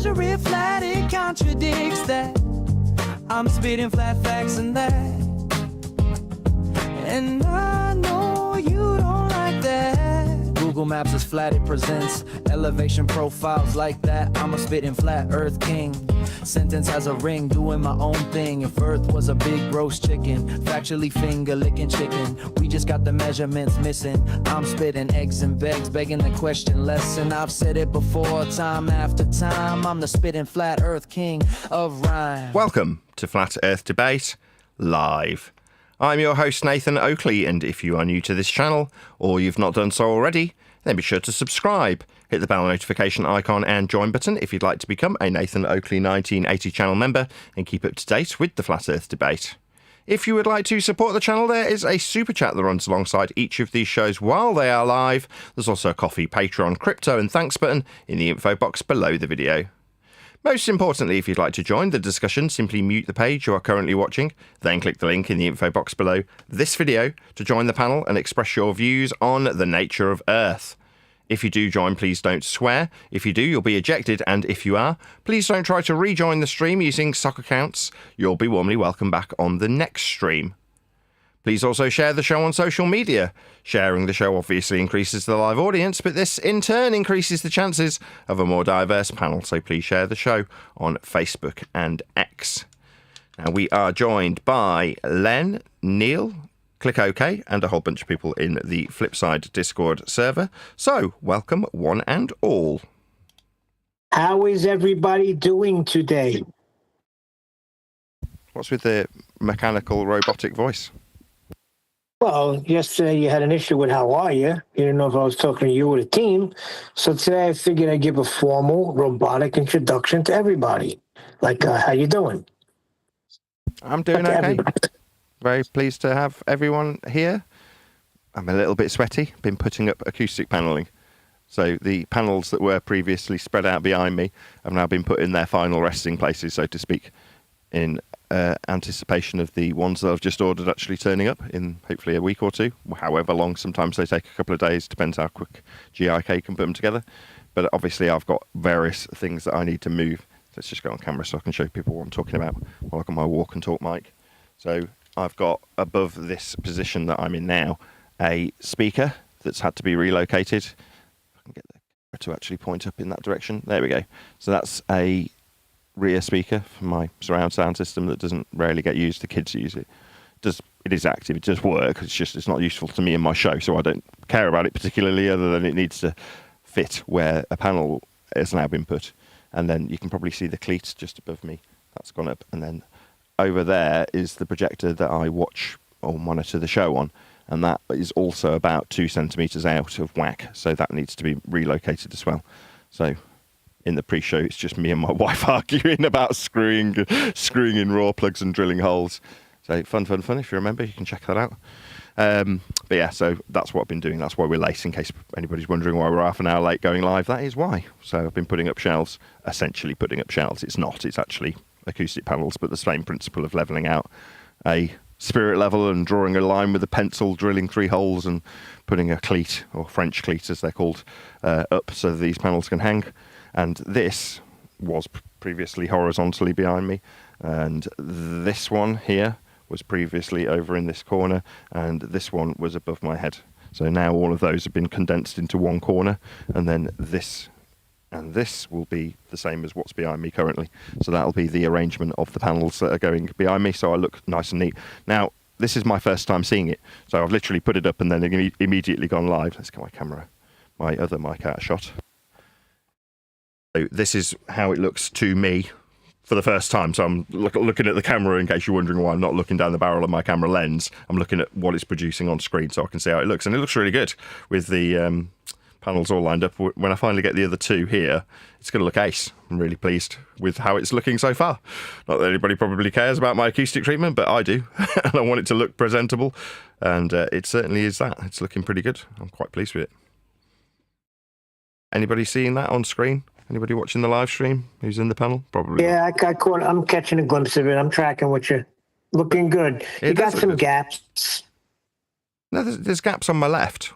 measure it flat, it contradicts that. I'm spitting flat facts and that. And I know you don't like that. Google Maps is flat, it presents elevation profiles like that. I'm a spitting flat earth king. Sentence has a ring, doing my own thing. If earth was a big roast chicken, factually finger licking chicken. We just got the measurements missing. I'm spitting eggs and begs, begging the question lesson. I've said it before, time after time. I'm the spitting flat earth king of rhyme. Welcome to Flat Earth Debate Live. I'm your host Nathan Oakley, and if you are new to this channel, or you've not done so already, then be sure to subscribe. Hit the bell notification icon and join button if you'd like to become a Nathan Oakley 1980 channel member and keep up to date with the Flat Earth Debate. If you would like to support the channel, there is a super chat that runs alongside each of these shows while they are live. There's also a coffee, Patreon, crypto and thanks button in the info box below the video. Most importantly, if you'd like to join the discussion, simply mute the page you are currently watching, then click the link in the info box below this video to join the panel and express your views on the nature of Earth. If you do join, please don't swear. If you do, you'll be ejected, and if you are, please don't try to rejoin the stream using sock accounts. You'll be warmly welcome back on the next stream. Please also share the show on social media. Sharing the show obviously increases the live audience, but this in turn increases the chances of a more diverse panel, so please share the show on Facebook and X. Now, we are joined by Len, Neil, Click OK, and a whole bunch of people in the Flipside Discord server. So, welcome one and all. How is everybody doing today? What's with the mechanical robotic voice? Well, yesterday you had an issue with how are you. You didn't know if I was talking to you or the team. So today I figured I'd give a formal robotic introduction to everybody. Like, how you doing? I'm doing okay. Very pleased to have everyone here. I'm a little bit sweaty. Been putting up acoustic panelling. So the panels that were previously spread out behind me have now been put in their final resting places, so to speak, in anticipation of the ones that I've just ordered actually turning up in hopefully a week or two, however long. Sometimes they take a couple of days, depends how quick GIK can put them together. But obviously I've got various things that I need to move. Let's just go on camera so I can show people what I'm talking about while I've got my walk and talk mic. So I've got above this position that I'm in now a speaker that's had to be relocated. I can get the camera to actually point up in that direction. There we go. So that's a rear speaker for my surround sound system that doesn't rarely get used. The kids use it. It is active. It does work. It's not useful to me in my show, so I don't care about it particularly, other than it needs to fit where a panel has now been put. And then you can probably see the cleats just above me. That's gone up, and then over there is the projector that I watch or monitor the show on, and that is also about 2 centimeters out of whack, so that needs to be relocated as well. So in the pre-show, it's just me and my wife arguing about screwing in raw plugs and drilling holes. So fun. If you remember, you can check that out. But yeah, so that's what I've been doing. That's why we're late, in case anybody's wondering why we're half an hour late going live. That is why. So I've been putting up shelves, essentially putting up shelves. It's actually acoustic panels, but the same principle of leveling out a spirit level and drawing a line with a pencil, drilling 3 holes and putting a cleat, or French cleat as they're called, up so that these panels can hang. And this was previously horizontally behind me, and this one here was previously over in this corner, and this one was above my head. So now all of those have been condensed into one corner, and then this and this will be the same as what's behind me currently. So that'll be the arrangement of the panels that are going behind me, so I look nice and neat. Now, this is my first time seeing it, so I've literally put it up and then immediately gone live. Let's get my other mic out of shot. So this is how it looks to me for the first time. So I'm looking at the camera, in case you're wondering why I'm not looking down the barrel of my camera lens. I'm looking at what it's producing on screen so I can see how it looks. And it looks really good with the panels all lined up. When I finally get the other 2 here, it's going to look ace. I'm really pleased with how it's looking so far. Not that anybody probably cares about my acoustic treatment, but I do. And I want it to look presentable. And it certainly is that. It's looking pretty good. I'm quite pleased with it. Anybody seeing that on screen? Anybody watching the live stream who's in the panel? Probably. Yeah, I'm catching a glimpse of it. I'm tracking with you. Looking good. You got some gaps. No, there's gaps on my left.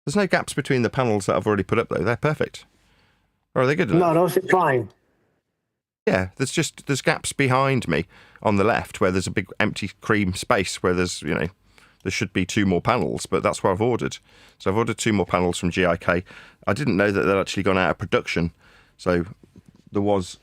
There's no gaps between the panels that I've already put up, though. They're perfect. Or are they good No, enough? those are fine. Yeah, there's gaps behind me on the left where there's a big empty cream space where there's, there should be 2 more panels, but that's what I've ordered. So I've ordered 2 more panels from GIK. I didn't know that they'd actually gone out of production. So there was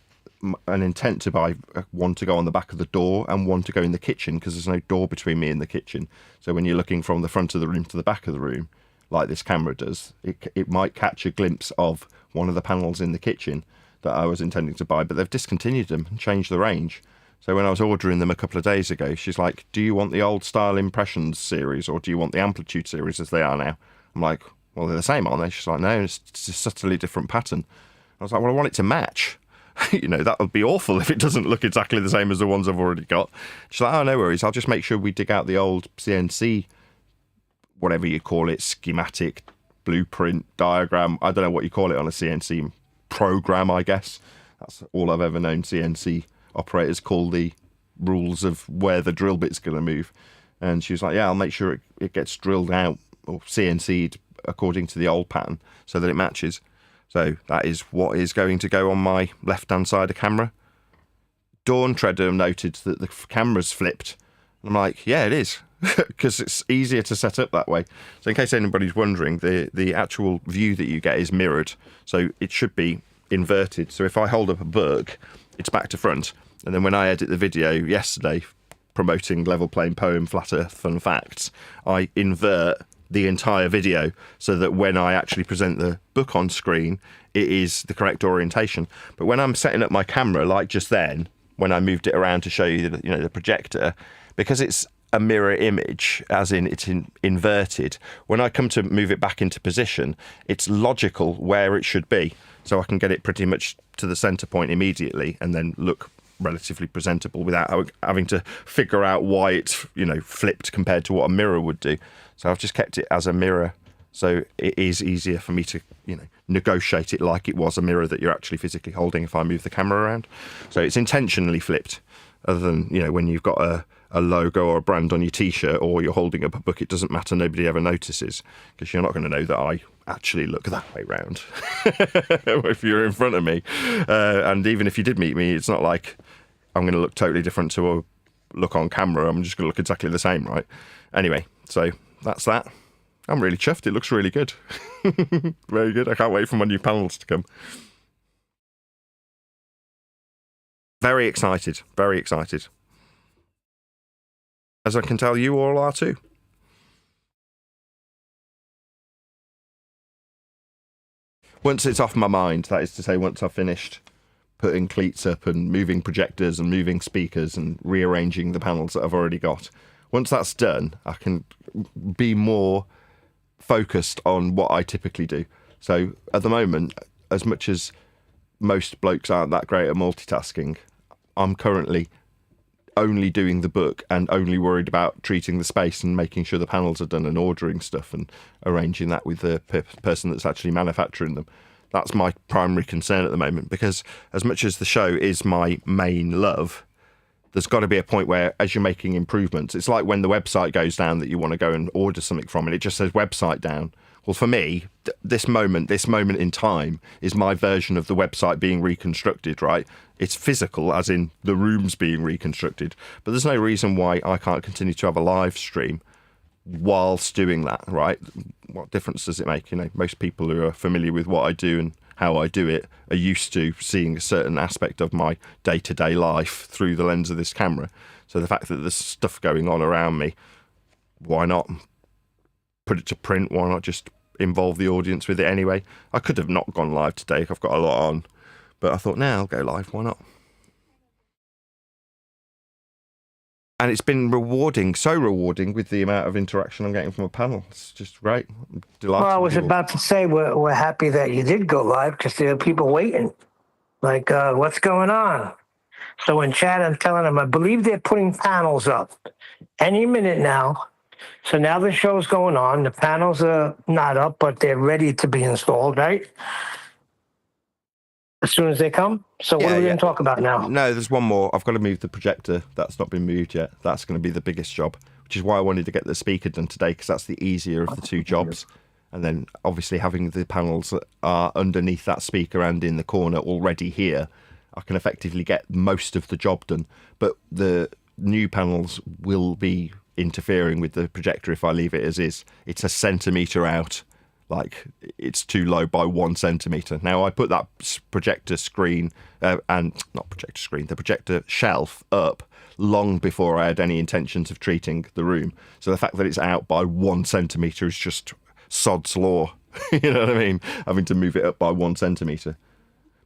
an intent to buy one to go on the back of the door and one to go in the kitchen, because there's no door between me and the kitchen. So when you're looking from the front of the room to the back of the room, like this camera does, it might catch a glimpse of one of the panels in the kitchen that I was intending to buy, but they've discontinued them and changed the range. So when I was ordering them a couple of days ago, she's like, do you want the old style Impressions series or do you want the Amplitude series as they are now? I'm like, well, they're the same, aren't they? She's like, no, it's a subtly different pattern. I was like, well, I want it to match. That would be awful if it doesn't look exactly the same as the ones I've already got. She's like, oh, no worries. I'll just make sure we dig out the old CNC, whatever you call it, schematic, blueprint, diagram. I don't know what you call it on a CNC program, I guess. That's all I've ever known CNC operators call the rules of where the drill bit's going to move. And she was like, yeah, I'll make sure it gets drilled out or CNC'd according to the old pattern so that it matches. So that is what is going to go on my left-hand side of camera. Dawn Treader noted that the camera's flipped. And I'm like, yeah, it is, because it's easier to set up that way. So in case anybody's wondering, the actual view that you get is mirrored. So it should be inverted. So if I hold up a book, it's back to front. And then when I edit the video yesterday, promoting Level Playing Poem, Flat Earth Fun Facts, I invert the entire video so that when I actually present the book on screen, it is the correct orientation. But when I'm setting up my camera, like just then, when I moved it around to show you the projector, because it's a mirror image, as in it's inverted, when I come to move it back into position, it's logical where it should be. So I can get it pretty much to the center point immediately and then look relatively presentable without having to figure out why it's flipped compared to what a mirror would do. So I've just kept it as a mirror, so it is easier for me to negotiate it like it was a mirror that you're actually physically holding if I move the camera around. So it's intentionally flipped, other than when you've got a logo or a brand on your t-shirt or you're holding up a book, it doesn't matter, nobody ever notices, because you're not going to know that I actually look that way round if you're in front of me. And even if you did meet me, it's not like I'm going to look totally different to a look on camera. I'm just going to look exactly the same, right? Anyway, so that's that. I'm really chuffed. It looks really good. Very good. I can't wait for my new panels to come. Very excited. Very excited. As I can tell you all are too. Once it's off my mind, that is to say, once I've finished putting cleats up and moving projectors and moving speakers and rearranging the panels that I've already got, once that's done, I can be more focused on what I typically do. So at the moment, as much as most blokes aren't that great at multitasking, I'm currently only doing the book and only worried about treating the space and making sure the panels are done and ordering stuff and arranging that with the person that's actually manufacturing them. That's my primary concern at the moment, because as much as the show is my main love, there's got to be a point where, as you're making improvements, it's like when the website goes down that you want to go and order something from and it just says website down. Well, for me, this moment in time is my version of the website being reconstructed, right? It's physical, as in the rooms being reconstructed, but there's no reason why I can't continue to have a live stream whilst doing that, right? What difference does it make? Most people who are familiar with what I do and how I do it are used to seeing a certain aspect of my day-to-day life through the lens of this camera. So the fact that there's stuff going on around me, why not put it to print? Why not just involve the audience with it anyway? I could have not gone live today. I've got a lot on, but I thought, I'll go live. Why not? And it's been rewarding, so rewarding with the amount of interaction I'm getting from a panel. It's just great. I'm delighted. Well, I was about to say we're happy that you did go live, because there are people waiting. Like, what's going on? So in chat, I'm telling them, I believe they're putting panels up any minute now. So now the show's going on. The panels are not up, but they're ready to be installed, right? As soon as they come. So what are we going to talk about now? No, there's one more. I've got to move the projector. That's not been moved yet. That's going to be the biggest job, which is why I wanted to get the speaker done today, because that's the easier of the two jobs. And then obviously having the panels that are underneath that speaker and in the corner already here, I can effectively get most of the job done. But the new panels will be interfering with the projector if I leave it as is. It's a centimetre out. Like, it's too low by 1 centimetre. Now, I put that projector screen, the projector shelf up long before I had any intentions of treating the room. So the fact that it's out by 1 centimetre is just sod's law. You know what I mean? Having to move it up by 1 centimetre.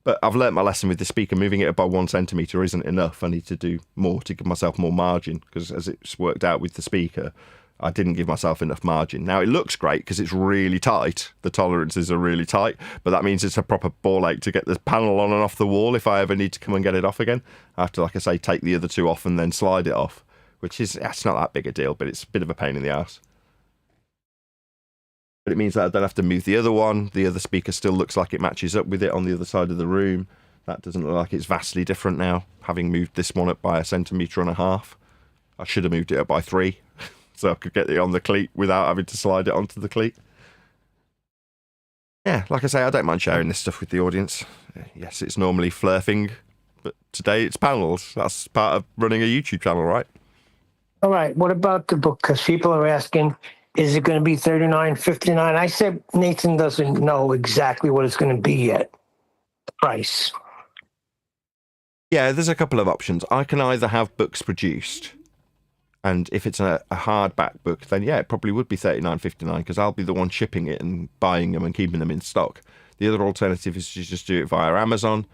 But I've learnt my lesson with the speaker. Moving it up by 1 centimetre isn't enough. I need to do more to give myself more margin, because as it's worked out with the speaker, I didn't give myself enough margin. Now, it looks great because it's really tight. The tolerances are really tight, but that means it's a proper ball ache to get the panel on and off the wall if I ever need to come and get it off again. I have to, like I say, take the other two off and then slide it off, which is, it's not that big a deal, but it's a bit of a pain in the arse. But it means that I don't have to move the other one. The other speaker still looks like it matches up with it on the other side of the room. That doesn't look like it's vastly different now, having moved this one up by 1.5 centimetres. I should have moved it up by 3. So I could get it on the cleat without having to slide it onto the cleat. Yeah, like I say, I don't mind sharing this stuff with the audience. Yes, it's normally flirting, but today it's panels. That's part of running a YouTube channel, right? All right. What about the book? Because people are asking, is it going to be $39.59? I said Nathan doesn't know exactly what it's going to be yet. The price. Yeah, there's a couple of options. I can either have books produced, and if it's a hardback book, then yeah, it probably would be $39.59 because I'll be the one shipping it and buying them and keeping them in stock. The other alternative is to just do it via Amazon.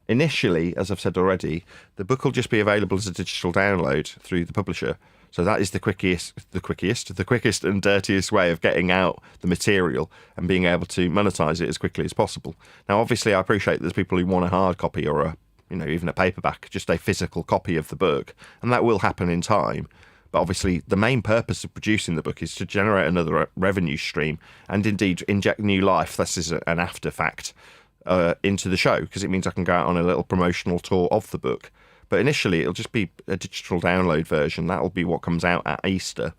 Initially, as I've said already, the book will just be available as a digital download through the publisher. So that is the quickest and dirtiest way of getting out the material and being able to monetize it as quickly as possible. Now, obviously, I appreciate there's people who want a hard copy or even a paperback, just a physical copy of the book, and that will happen in time. But obviously, the main purpose of producing the book is to generate another revenue stream and indeed inject new life. This is an after fact into the show, because it means I can go out on a little promotional tour of the book. But initially, it'll just be a digital download version. That'll be what comes out at Easter.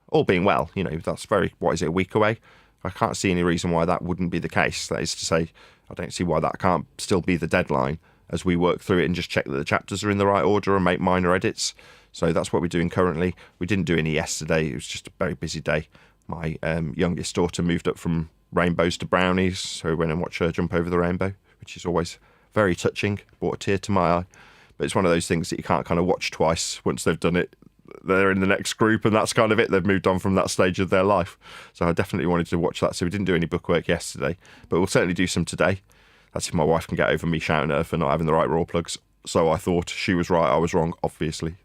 All being well, that's a week away? I can't see any reason why that wouldn't be the case. That is to say, I don't see why that can't still be the deadline as we work through it and just check that the chapters are in the right order and make minor edits. So that's what we're doing currently. We didn't do any yesterday. It was just a very busy day. My youngest daughter moved up from rainbows to brownies, so we went and watched her jump over the rainbow, which is always very touching, brought a tear to my eye. But it's one of those things that you can't kind of watch twice. Once they've done it, they're in the next group, and that's kind of it. They've moved on from that stage of their life. So I definitely wanted to watch that. So we didn't do any bookwork yesterday, but we'll certainly do some today. That's if my wife can get over me shouting at her for not having the right raw plugs. So I thought she was right, I was wrong, obviously.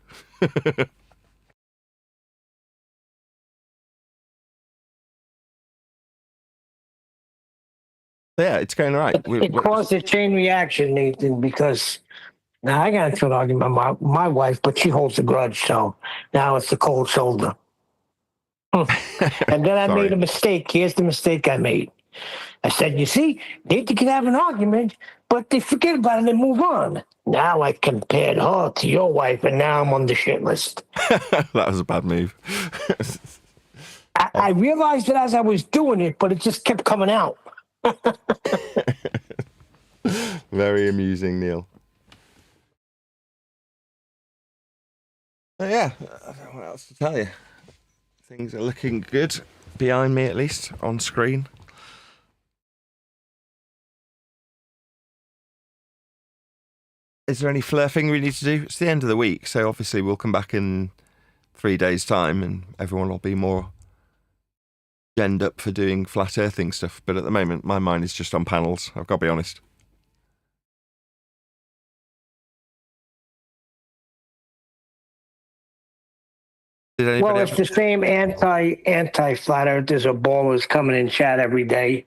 Yeah, it's going all right. It caused a chain reaction, Nathan, because now I got into an argument with my wife, but she holds a grudge, so now it's the cold shoulder. And then I made a mistake. Here's the mistake I made. I said, you see, Nathan can have an argument, but they forget about it and move on. Now I compared her to your wife, and now I'm on the shit list. That was a bad move. I realized it as I was doing it, but it just kept coming out. Very amusing, Neil. Yeah, I don't know what else to tell you. Things are looking good, behind me at least, on screen. Is there any flirting we need to do? It's the end of the week, so obviously we'll come back in 3 days' time and everyone will be more genned up for doing flat earthing stuff. But at the moment, my mind is just on panels, I've got to be honest. Well, it's the same anti-flat earthers or ballers coming in chat every day,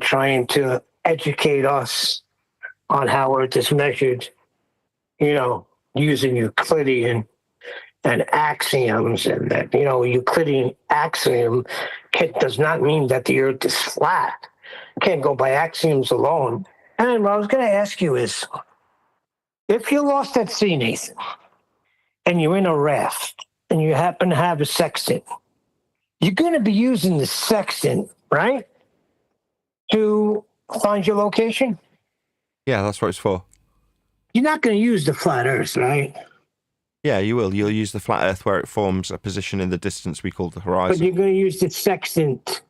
trying to educate us on how Earth is measured, using Euclidean and axioms, and that, Euclidean axiom does not mean that the Earth is flat. Can't go by axioms alone. And what I was going to ask you is, if you're lost at sea, Nathan, and you're in a raft, and you happen to have a sextant, you're going to be using the sextant right? To find your location. Yeah, that's what it's for. You're not going to use the flat Earth, right? Yeah, you will. You'll use the flat Earth where it forms a position in the distance we call the But horizon. you're going to use the sextant.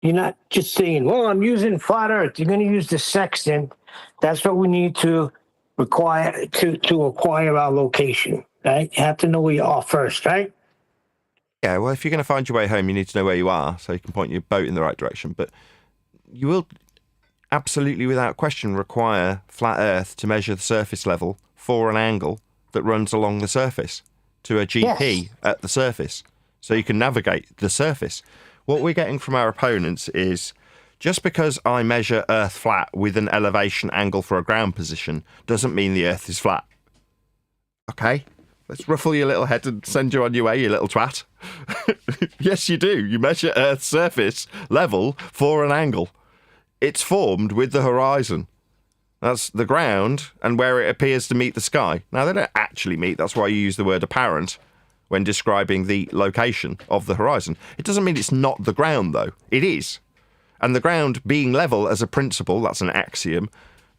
You're not just saying, well, I'm using flat Earth. You're going to use the sextant. That's what we need to require to acquire our location, right? You have to know where you are first, right? Yeah, well, if you're going to find your way home, you need to know where you are so you can point your boat in the right direction. But you will absolutely, without question, require flat Earth to measure the surface level for an angle that runs along the surface to a GP at the surface so you can navigate the surface. What we're getting from our opponents is just because I measure Earth flat with an elevation angle for a ground position doesn't mean the Earth is flat. Okay? Let's ruffle your little head and send you on your way, you little twat. Yes, you do. You measure Earth's surface level for an angle. It's formed with the horizon. That's the ground and where it appears to meet the sky. Now, they don't actually meet. That's why you use the word apparent when describing the location of the horizon. It doesn't mean it's not the ground, though. It is. And the ground being level as a principle, that's an axiom,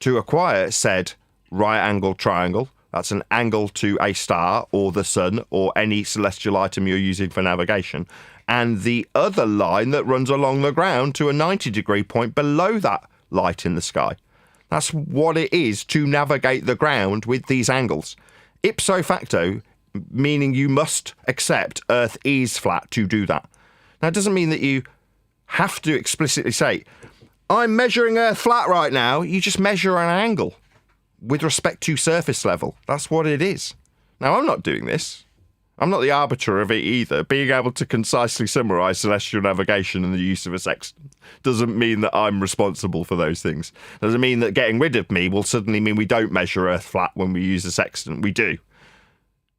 to acquire said right-angle triangle, that's an angle to a star or the sun or any celestial item you're using for navigation, and the other line that runs along the ground to a 90-degree point below that light in the sky. That's what it is to navigate the ground with these angles. Ipso facto, meaning you must accept Earth is flat to do that. Now, it doesn't mean that you have to explicitly say, I'm measuring Earth flat right now. You just measure an angle with respect to surface level. That's what it is. Now, I'm not doing this. I'm not the arbiter of it either. Being able to concisely summarise celestial navigation and the use of a sextant doesn't mean that I'm responsible for those things. Doesn't mean that getting rid of me will suddenly mean we don't measure Earth flat when we use a sextant. We do.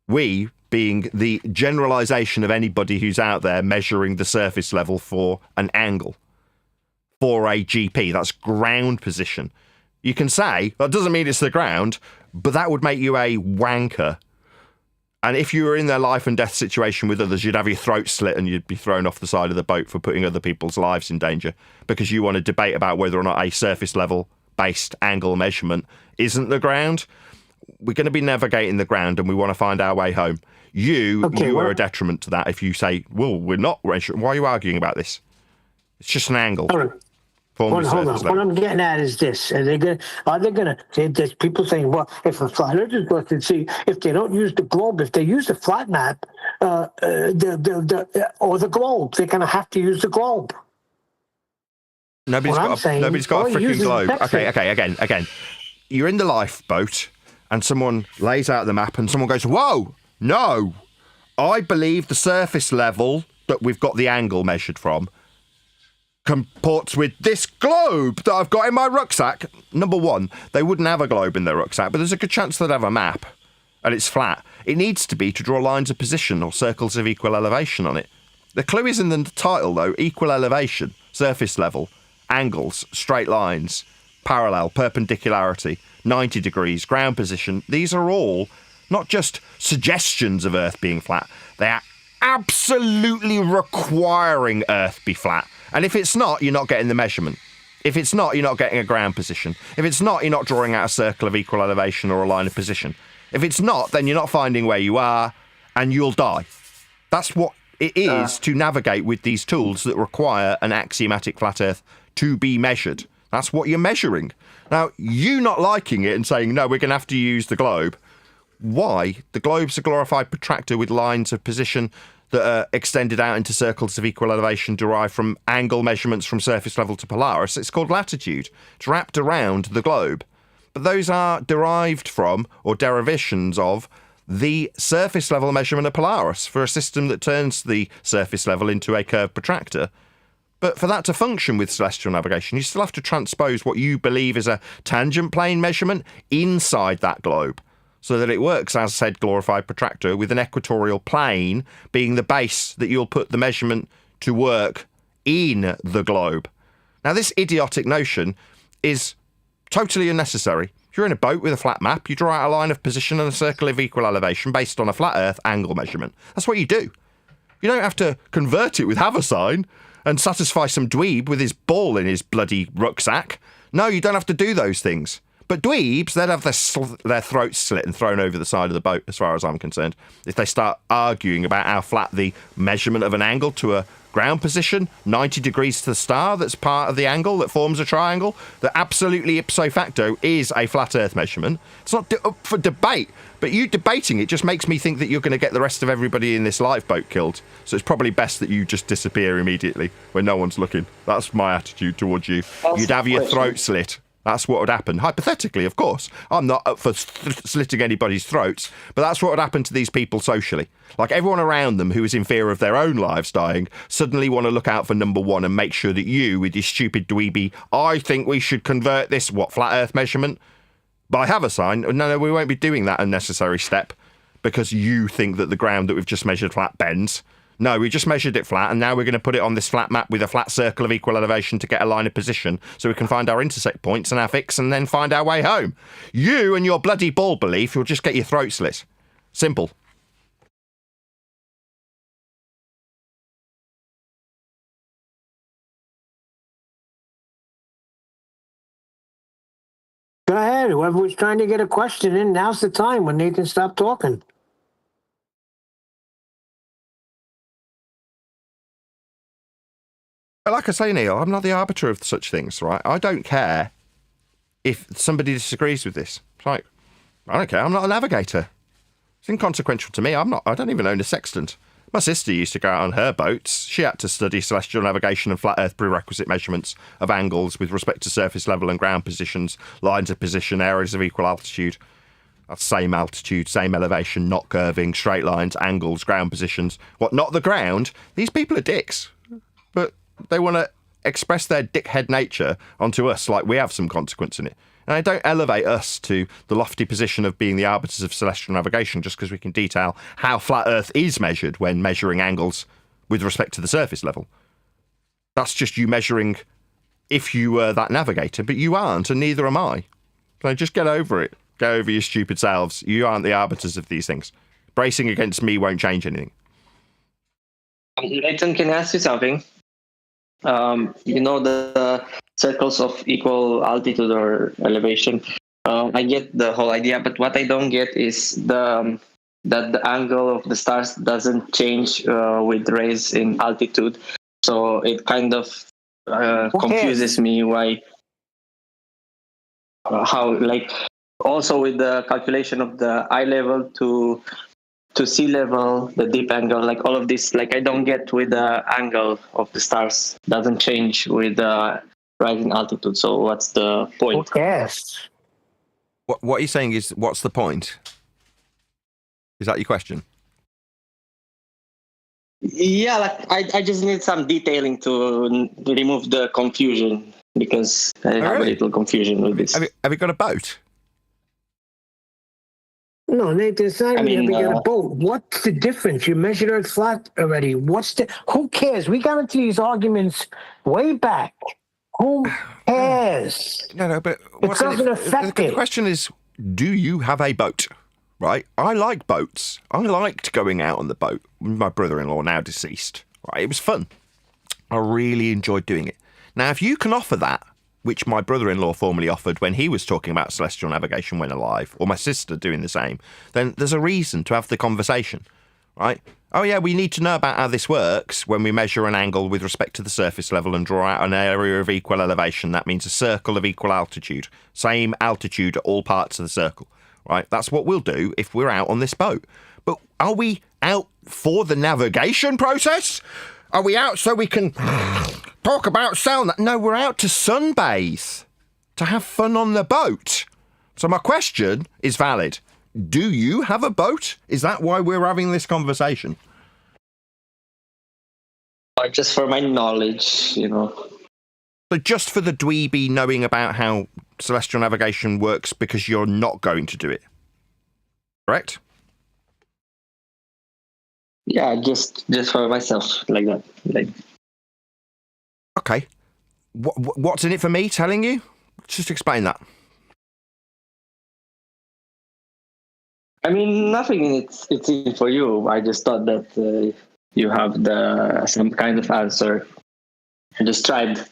We, being the generalisation of anybody who's out there measuring the surface level for an angle, for a GP, that's ground position. You can say, that doesn't mean it's the ground, but that would make you a wanker. And if you were in their life and death situation with others, you'd have your throat slit and you'd be thrown off the side of the boat for putting other people's lives in danger because you want to debate about whether or not a surface level based angle measurement isn't the ground. We're going to be navigating the ground and we want to find our way home. You are a detriment to that if you say, well, we're not. Why are you arguing about this? It's just an angle. Hold on. What I'm getting at is this: are they gonna? There's people saying, well, if a flat Earth is going to see, if they don't use the globe, if they use the flat map, or the globe, they're gonna have to use the globe. Nobody's got a freaking globe. Okay. Again. You're in the lifeboat, and someone lays out the map, and someone goes, "Whoa, no! I believe the surface level that we've got the angle measured from comports with this globe that I've got in my rucksack." Number one, they wouldn't have a globe in their rucksack, but there's a good chance they'd have a map, and it's flat. It needs to be to draw lines of position or circles of equal elevation on it. The clue is in the title, though: equal elevation, surface level, angles, straight lines, parallel, perpendicularity, 90 degrees, ground position. These are all not just suggestions of Earth being flat. They are absolutely requiring Earth be flat. And if it's not, you're not getting the measurement. If it's not, you're not getting a ground position. If it's not, you're not drawing out a circle of equal elevation or a line of position. If it's not, then you're not finding where you are and you'll die. That's what it is to navigate with these tools that require an axiomatic flat Earth to be measured. That's what you're measuring. Now, you not liking it and saying, no, we're going to have to use the globe. Why? The globe's a glorified protractor with lines of position that are extended out into circles of equal elevation derived from angle measurements from surface level to Polaris. It's called latitude. It's wrapped around the globe. But those are derived from, or derivations of, the surface level measurement of Polaris for a system that turns the surface level into a curved protractor. But for that to function with celestial navigation, you still have to transpose what you believe is a tangent plane measurement inside that globe, so that it works as said glorified protractor, with an equatorial plane being the base that you'll put the measurement to work in the globe. Now, this idiotic notion is totally unnecessary. If you're in a boat with a flat map, you draw out a line of position and a circle of equal elevation based on a flat Earth angle measurement. That's what you do. You don't have to convert it with haversine. and satisfy some dweeb with his ball in his bloody rucksack. No, you don't have to do those things. But dweebs, they'd have their throats slit and thrown over the side of the boat, as far as I'm concerned, if they start arguing about how flat the measurement of an angle to a ground position, 90 degrees to the star, that's part of the angle that forms a triangle, that absolutely ipso facto is a flat Earth measurement. It's not up for debate, but you debating it just makes me think that you're going to get the rest of everybody in this lifeboat killed. So it's probably best that you just disappear immediately when no one's looking. That's my attitude towards you. You'd have your throat slit. That's what would happen. Hypothetically, of course. I'm not up for slitting anybody's throats, but that's what would happen to these people socially. Like, everyone around them who is in fear of their own lives dying suddenly want to look out for number one and make sure that you, with your stupid dweeby, I think we should convert this, flat Earth measurement by haversine. No, we won't be doing that unnecessary step because you think that the ground that we've just measured flat bends. No, we just measured it flat, and now we're going to put it on this flat map with a flat circle of equal elevation to get a line of position so we can find our intersect points and our fix and then find our way home. You and your bloody ball belief, you'll just get your throat slit. Simple. Go ahead. Whoever was trying to get a question in, now's the time when Nathan stopped talking. Like I say, Neil, I'm not the arbiter of such things, right? I don't care if somebody disagrees with this. It's like, I don't care. I'm not a navigator. It's inconsequential to me. I don't even own a sextant. My sister used to go out on her boats. She had to study celestial navigation and flat Earth prerequisite measurements of angles with respect to surface level and ground positions, lines of position, areas of equal altitude. That's same altitude, same elevation, not curving, straight lines, angles, ground positions. What, not the ground? These people are dicks. But they want to express their dickhead nature onto us like we have some consequence in it. And they don't elevate us to the lofty position of being the arbiters of celestial navigation just because we can detail how flat Earth is measured when measuring angles with respect to the surface level. That's just you measuring if you were that navigator, but you aren't, and neither am I. So just get over it. Go over your stupid selves. You aren't the arbiters of these things. Bracing against me won't change anything. Nathan, can I ask you something? The circles of equal altitude or elevation. I get the whole idea, but what I don't get is that the angle of the stars doesn't change with raise in altitude. So it kind of confuses me why. How, like, also with the calculation of the eye level to sea level, the deep angle, like all of this, like I don't get with the angle of the stars doesn't change with the rising altitude. So what's the point? Who cares? What you're saying is, what's the point? Is that your question? Yeah, like I just need some detailing to remove the confusion because I have a little confusion with this. Have you got a boat? No, Nathan, it's not even having a boat. What's the difference? You measured it flat already. Who cares? We got into these arguments way back. Who cares? No, but it doesn't affect it. The question is, do you have a boat? Right? I like boats. I liked going out on the boat with my brother-in-law, now deceased. Right? It was fun. I really enjoyed doing it. Now, if you can offer that, which my brother-in-law formerly offered when he was talking about celestial navigation when alive, or my sister doing the same, then there's a reason to have the conversation, right? Oh yeah, we need to know about how this works when we measure an angle with respect to the surface level and draw out an area of equal elevation. That means a circle of equal altitude, same altitude at all parts of the circle, right? That's what we'll do if we're out on this boat. But are we out for the navigation process? Are we out so we can talk about sailing? No, we're out to sunbathe, to have fun on the boat. So my question is valid. Do you have a boat? Is that why we're having this conversation? Just for my knowledge, So just for the dweeby knowing about how celestial navigation works because you're not going to do it. Correct? Yeah, just for myself, like that. Okay. What's in it for me telling you? Just explain that. I mean, nothing. It's in for you. I just thought that you have some kind of answer I just tried.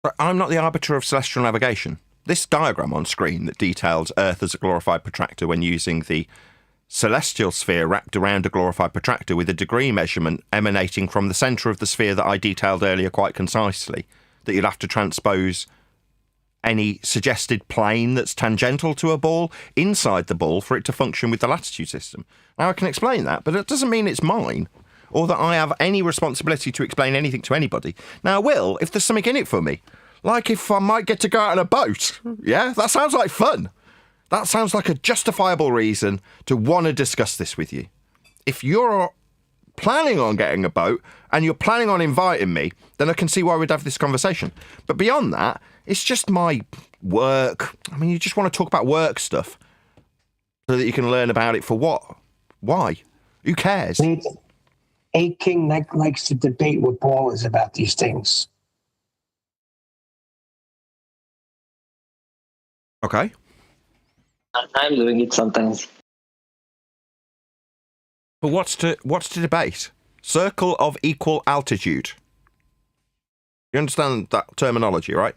But I'm not the arbiter of celestial navigation. This diagram on screen that details Earth as a glorified protractor when using the celestial sphere wrapped around a glorified protractor with a degree measurement emanating from the centre of the sphere that I detailed earlier quite concisely, that you'd have to transpose any suggested plane that's tangential to a ball inside the ball for it to function with the latitude system. Now, I can explain that, but it doesn't mean it's mine, or that I have any responsibility to explain anything to anybody. Now, I will, if there's something in it for me. Like if I might get to go out on a boat. Yeah, that sounds like fun. That sounds like a justifiable reason to want to discuss this with you. If you're planning on getting a boat and you're planning on inviting me, then I can see why we'd have this conversation. But beyond that, it's just my work. I mean, you just want to talk about work stuff so that you can learn about it for what? Why? Who cares? A king likes to debate with ballers about these things. Okay. I'm doing it sometimes. But what's to debate? Circle of equal altitude. You understand that terminology, right?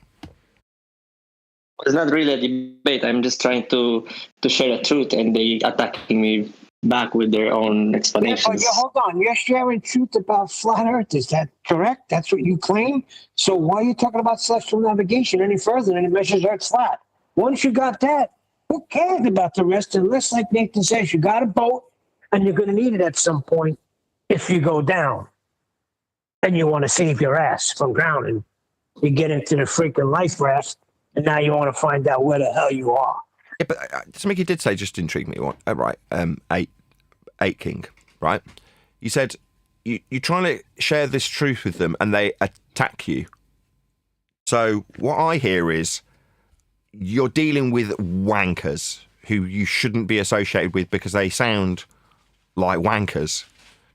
It's not really a debate. I'm just trying to share the truth, and they attacking me back with their own explanations. Hold on. You're sharing truth about flat Earth. Is that correct? That's what you claim? So why are you talking about celestial navigation any further than it measures Earth flat? Once you got that, who cares about the rest? Unless, like Nathan says, you got a boat and you're going to need it at some point if you go down and you want to save your ass from drowning. You get into the freaking life raft and now you want to find out where the hell you are. Yeah, but something you did say just intrigued me. Right, eight king, right? You said you're trying to share this truth with them and they attack you. So what I hear is you're dealing with wankers who you shouldn't be associated with because they sound like wankers.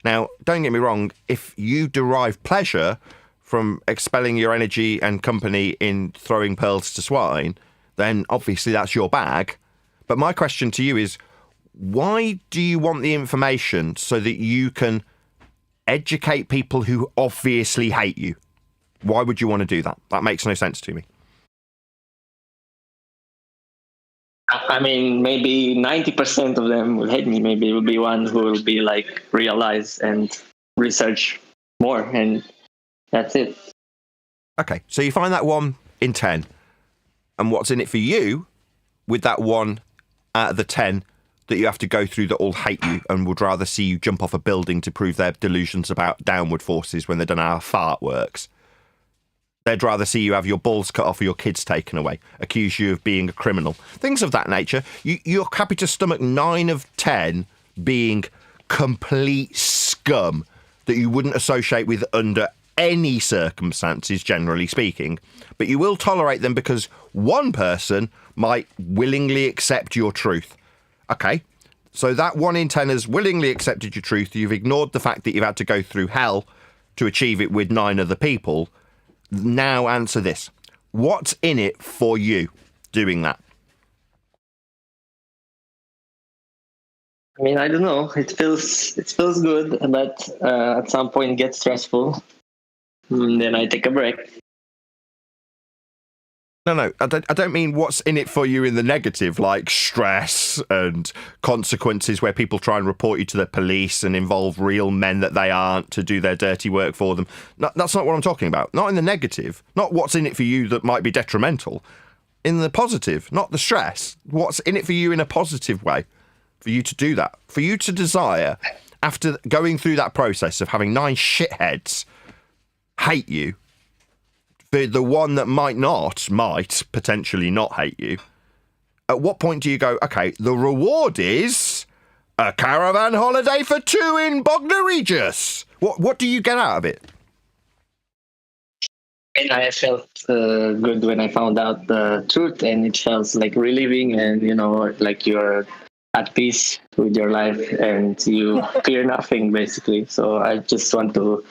Now, don't get me wrong, if you derive pleasure from expelling your energy and company in throwing pearls to swine, then obviously that's your bag. But my question to you is, why do you want the information so that you can educate people who obviously hate you? Why would you want to do that? That makes no sense to me. I mean, maybe 90% of them will hate me. Maybe it will be one who will be like realize and research more, and that's it. Okay, so you find that 1 in 10, and what's in it for you with that 1 out of the 10 that you have to go through that all hate you and would rather see you jump off a building to prove their delusions about downward forces when they don't know how fart works. They'd rather see you have your balls cut off or your kids taken away, accuse you of being a criminal. Things of that nature. You're happy to stomach 9 of 10 being complete scum that you wouldn't associate with under any circumstances, generally speaking. But you will tolerate them because one person might willingly accept your truth. Okay, so that 1 in 10 has willingly accepted your truth. You've ignored the fact that you've had to go through hell to achieve it with 9 other people. Now answer this. What's in it for you doing that? I mean, I don't know. It feels good, but at some point it gets stressful. And then I take a break. No, I don't mean what's in it for you in the negative, like stress and consequences where people try and report you to the police and involve real men that they aren't to do their dirty work for them. No, that's not what I'm talking about. Not in the negative. Not what's in it for you that might be detrimental. In the positive, not the stress. What's in it for you in a positive way for you to do that? For you to desire, after going through that process of having 9 shitheads hate you, for the one that might potentially not hate you, at what point do you go, okay, the reward is a caravan holiday for 2 in Bognor Regis? What do you get out of it? And I felt good when I found out the truth, and it felt like relieving, and like you're at peace with your life and you fear nothing, basically. So I just want to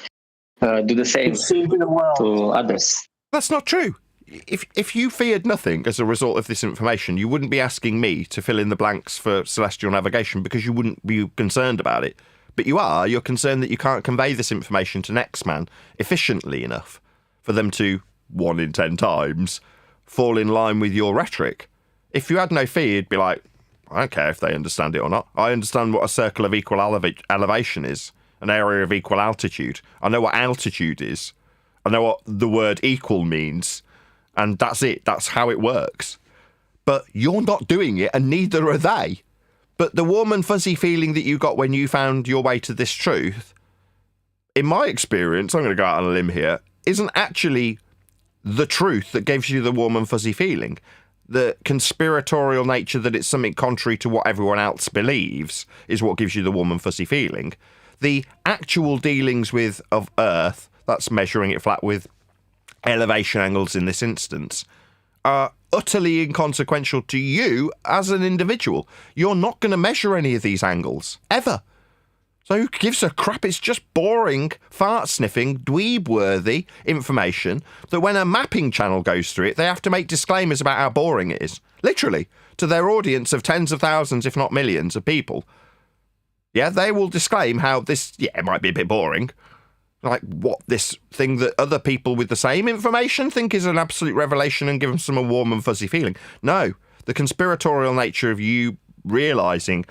do the same to others. That's not true. If you feared nothing as a result of this information, you wouldn't be asking me to fill in the blanks for celestial navigation because you wouldn't be concerned about it. but you're concerned that you can't convey this information to next man efficiently enough for them to, 1 in 10 times, fall in line with your rhetoric. If you had no fee, you'd be like, I don't care if they understand it or not. I understand what a circle of equal elevation is, an area of equal altitude. I know what altitude is. I know what the word equal means, and that's it. That's how it works. But you're not doing it, and neither are they. But the warm and fuzzy feeling that you got when you found your way to this truth, in my experience, I'm going to go out on a limb here, isn't actually the truth that gives you the warm and fuzzy feeling. The conspiratorial nature that it's something contrary to what everyone else believes is what gives you the warm and fuzzy feeling. The actual dealings of Earth, that's measuring it flat with elevation angles in this instance, are utterly inconsequential to you as an individual. You're not going to measure any of these angles, ever. So who gives a crap? It's just boring, fart-sniffing, dweeb-worthy information that when a mapping channel goes through it, they have to make disclaimers about how boring it is. Literally. To their audience of tens of thousands, if not millions, of people. Yeah, they will disclaim how this, it might be a bit boring. Like, what, this thing that other people with the same information think is an absolute revelation and give them some warm and fuzzy feeling. No, the conspiratorial nature of you realising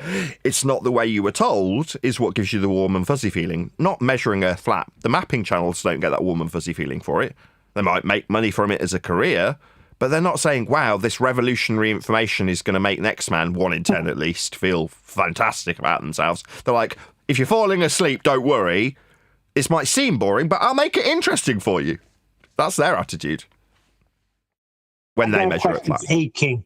it's not the way you were told is what gives you the warm and fuzzy feeling, not measuring Earth flat. The mapping channels don't get that warm and fuzzy feeling for it. They might make money from it as a career, but they're not saying, wow, this revolutionary information is going to make next man, 1 in 10 at least, feel fantastic about themselves. They're like, if you're falling asleep, don't worry. This might seem boring, but I'll make it interesting for you. That's their attitude when they measure it flat. Hey, King.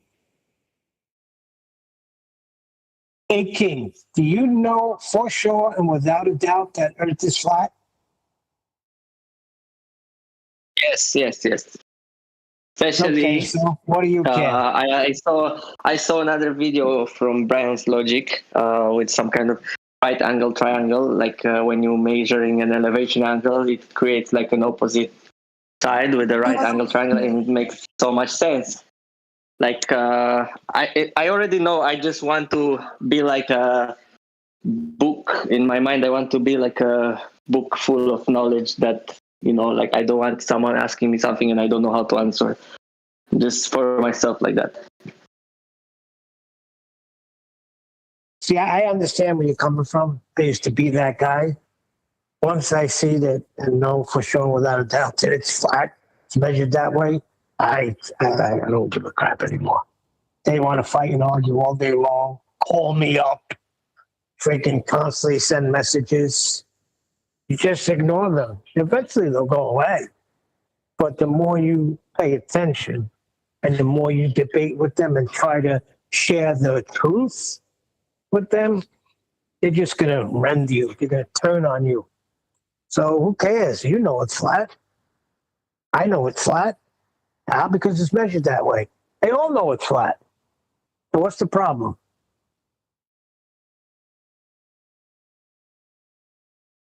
Hey, King, do you know for sure and without a doubt that Earth is flat? Yes. Especially, okay, so what do you care? I saw another video from Brian's Logic with some kind of right angle triangle. Like when you're measuring an elevation angle, it creates like an opposite side with the right angle triangle, and it makes so much sense. Like I already know. I just want to be like a book in my mind. I want to be like a book full of knowledge that, like I don't want someone asking me something and I don't know how to answer. Just for myself like that. See, I understand where you're coming from. I used to be that guy. Once I see that and know for sure without a doubt that it's flat, it's measured that way, I don't give a crap anymore. They want to fight and argue all day long, call me up, freaking constantly send messages. You just ignore them. Eventually they'll go away. But the more you pay attention and the more you debate with them and try to share the truth with them, they're just going to rend you. They're going to turn on you. So who cares? You know it's flat. I know it's flat. How? Because it's measured that way. They all know it's flat. So what's the problem?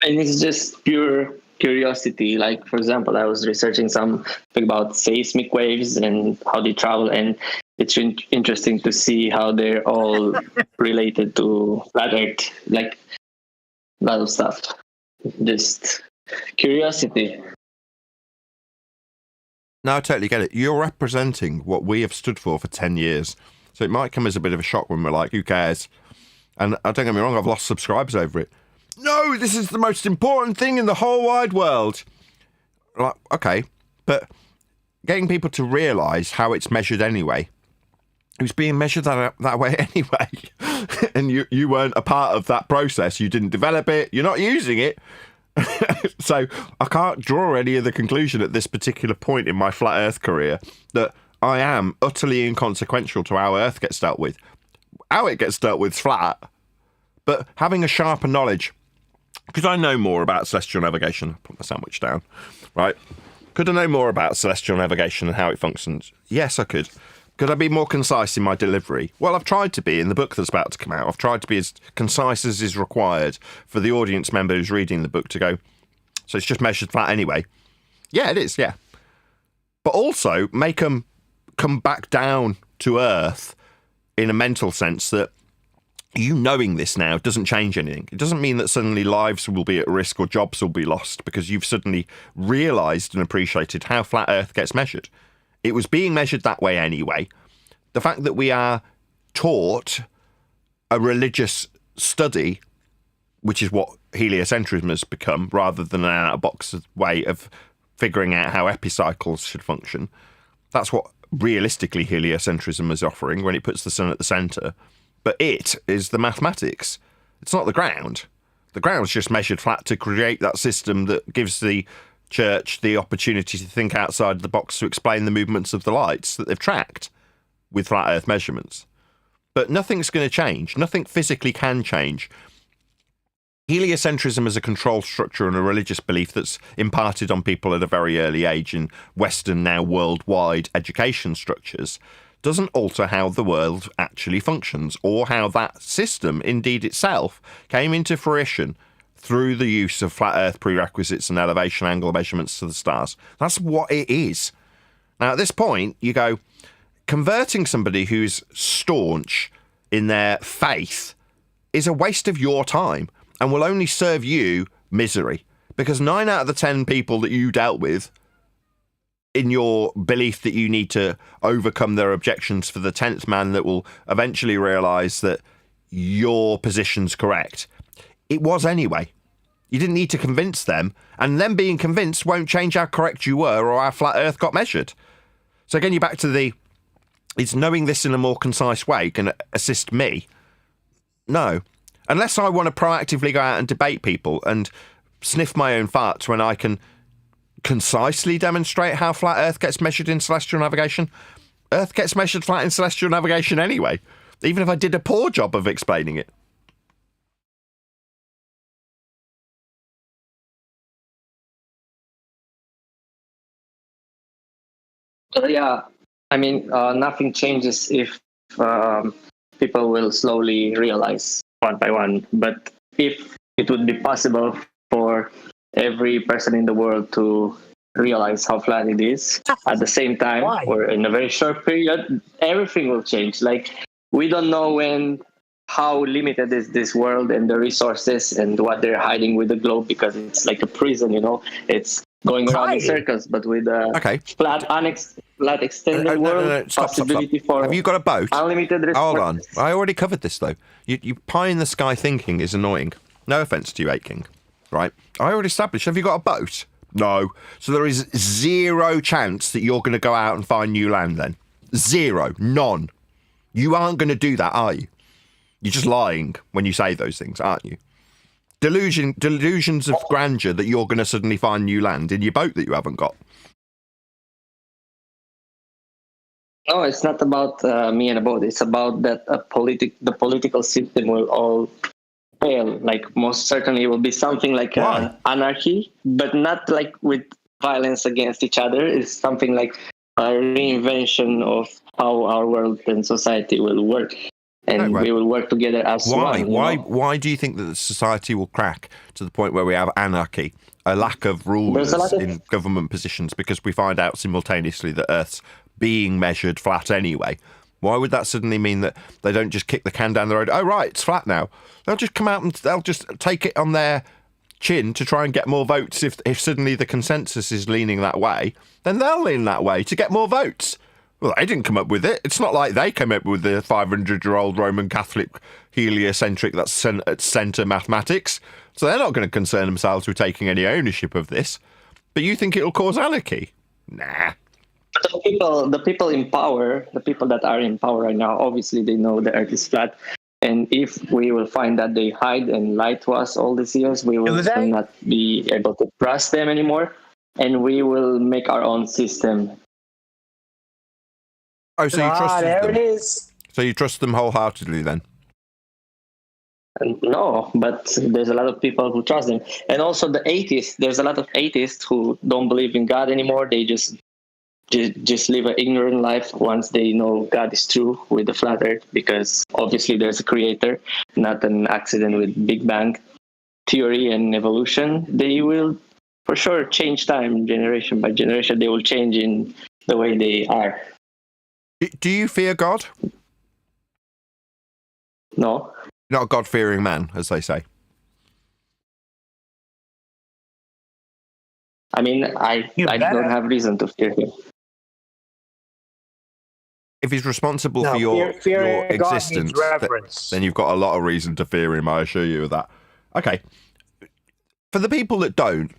And it's just pure curiosity. Like, for example, I was researching something about seismic waves and how they travel, and it's interesting to see how they're all related to flat Earth, like a lot of stuff. Just curiosity. No, I totally get it. You're representing what we have stood for 10 years. So it might come as a bit of a shock when we're like, who cares? And don't get me wrong, I've lost subscribers over it. No, this is the most important thing in the whole wide world. Like, okay, but getting people to realise how it's measured anyway. It was being measured that way anyway. And you weren't a part of that process. You didn't develop it. You're not using it. So I can't draw any other conclusion at this particular point in my flat Earth career that I am utterly inconsequential to how Earth gets dealt with. How it gets dealt with is flat, but having a sharper knowledge, could I know more about celestial navigation? Put my sandwich down, right? Could I know more about celestial navigation and how it functions? Yes, I could. Could I be more concise in my delivery? Well, I've tried to be in the book that's about to come out. I've tried to be as concise as is required for the audience member who's reading the book to go, so it's just measured flat anyway. Yeah, it is, yeah. But also make them come back down to Earth in a mental sense that you knowing this now doesn't change anything. It doesn't mean that suddenly lives will be at risk or jobs will be lost because you've suddenly realised and appreciated how flat Earth gets measured. It was being measured that way anyway. The fact that we are taught a religious study, which is what heliocentrism has become, rather than an out-of-box way of figuring out how epicycles should function. That's what realistically heliocentrism is offering when it puts the sun at the centre. But it is the mathematics. It's not the ground. The ground's just measured flat to create that system that gives the church the opportunity to think outside the box to explain the movements of the lights that they've tracked with flat Earth measurements. But nothing's going to change. Nothing physically can change. Heliocentrism is a control structure and a religious belief that's imparted on people at a very early age in Western, now worldwide education structures, doesn't alter how the world actually functions or how that system, indeed itself, came into fruition through the use of flat Earth prerequisites and elevation angle measurements to the stars. That's what it is. Now, at this point, you go, converting somebody who's staunch in their faith is a waste of your time and will only serve you misery, because 9 out of the 10 people that you dealt with in your belief that you need to overcome their objections for the 10th man that will eventually realise that your position's correct. It was anyway. You didn't need to convince them, and them being convinced won't change how correct you were or how flat Earth got measured. So again, you're back to is knowing this in a more concise way going to assist me? No. Unless I want to proactively go out and debate people and sniff my own farts when I can concisely demonstrate how flat Earth gets measured in celestial navigation. Earth gets measured flat in celestial navigation anyway, even if I did a poor job of explaining it. Yeah, I mean, nothing changes if people will slowly realize one by one. But if it would be possible for every person in the world to realize how flat it is at the same time, or in a very short period, everything will change. Like, we don't know how limited is this world and the resources and what they're hiding with the globe, because it's like a prison, it's going around in circles, but with a flat extended world, Stop. for have you got a boat? Unlimited resources. Hold on, I already covered this though. You pie in the sky thinking is annoying. No offence to you, 8 King. Right? I already established. Have you got a boat? No. So there is zero chance that you're going to go out and find new land then. Zero. None. You aren't going to do that, are you? You're just lying when you say those things, aren't you? Delusions of grandeur that you're going to suddenly find new land in your boat that you haven't got. No, it's not about me and a boat. It's about that the political system will all fail. Like, most certainly it will be something like anarchy, but not like with violence against each other. It's something like a reinvention of how our world and society will work. And we will work together as one. Why do you think that the society will crack to the point where we have anarchy, a lack of rulers in government positions, because we find out simultaneously that Earth's being measured flat anyway? Why would that suddenly mean that they don't just kick the can down the road? Oh, right, it's flat now. They'll just come out and they'll just take it on their chin to try and get more votes. If suddenly the consensus is leaning that way, then they'll lean that way to get more votes. Well, they didn't come up with it. It's not like they came up with the 500-year-old Roman Catholic heliocentric that's centre mathematics. So they're not going to concern themselves with taking any ownership of this. But you think it'll cause anarchy? Nah. The people in power, the people that are in power right now, obviously they know the Earth is flat. And if we will find that they hide and lie to us all these years, we will not be able to trust them anymore. And we will make our own system. Oh, so you trust them? There it is. So you trust them wholeheartedly then? No, but there's a lot of people who trust them. And also the atheists. There's a lot of atheists who don't believe in God anymore. They just live an ignorant life once they know God is true with the flat Earth, because obviously there's a creator, not an accident with Big Bang theory and evolution. They will for sure change time, generation by generation. They will change in the way they are. Do you fear God? No. Not a God-fearing man, as they say. I mean, I don't have reason to fear him. If he's responsible No, for your fear God needs existence, reverence. then you've got a lot of reason to fear him, I assure you of that. Okay. For the people that don't,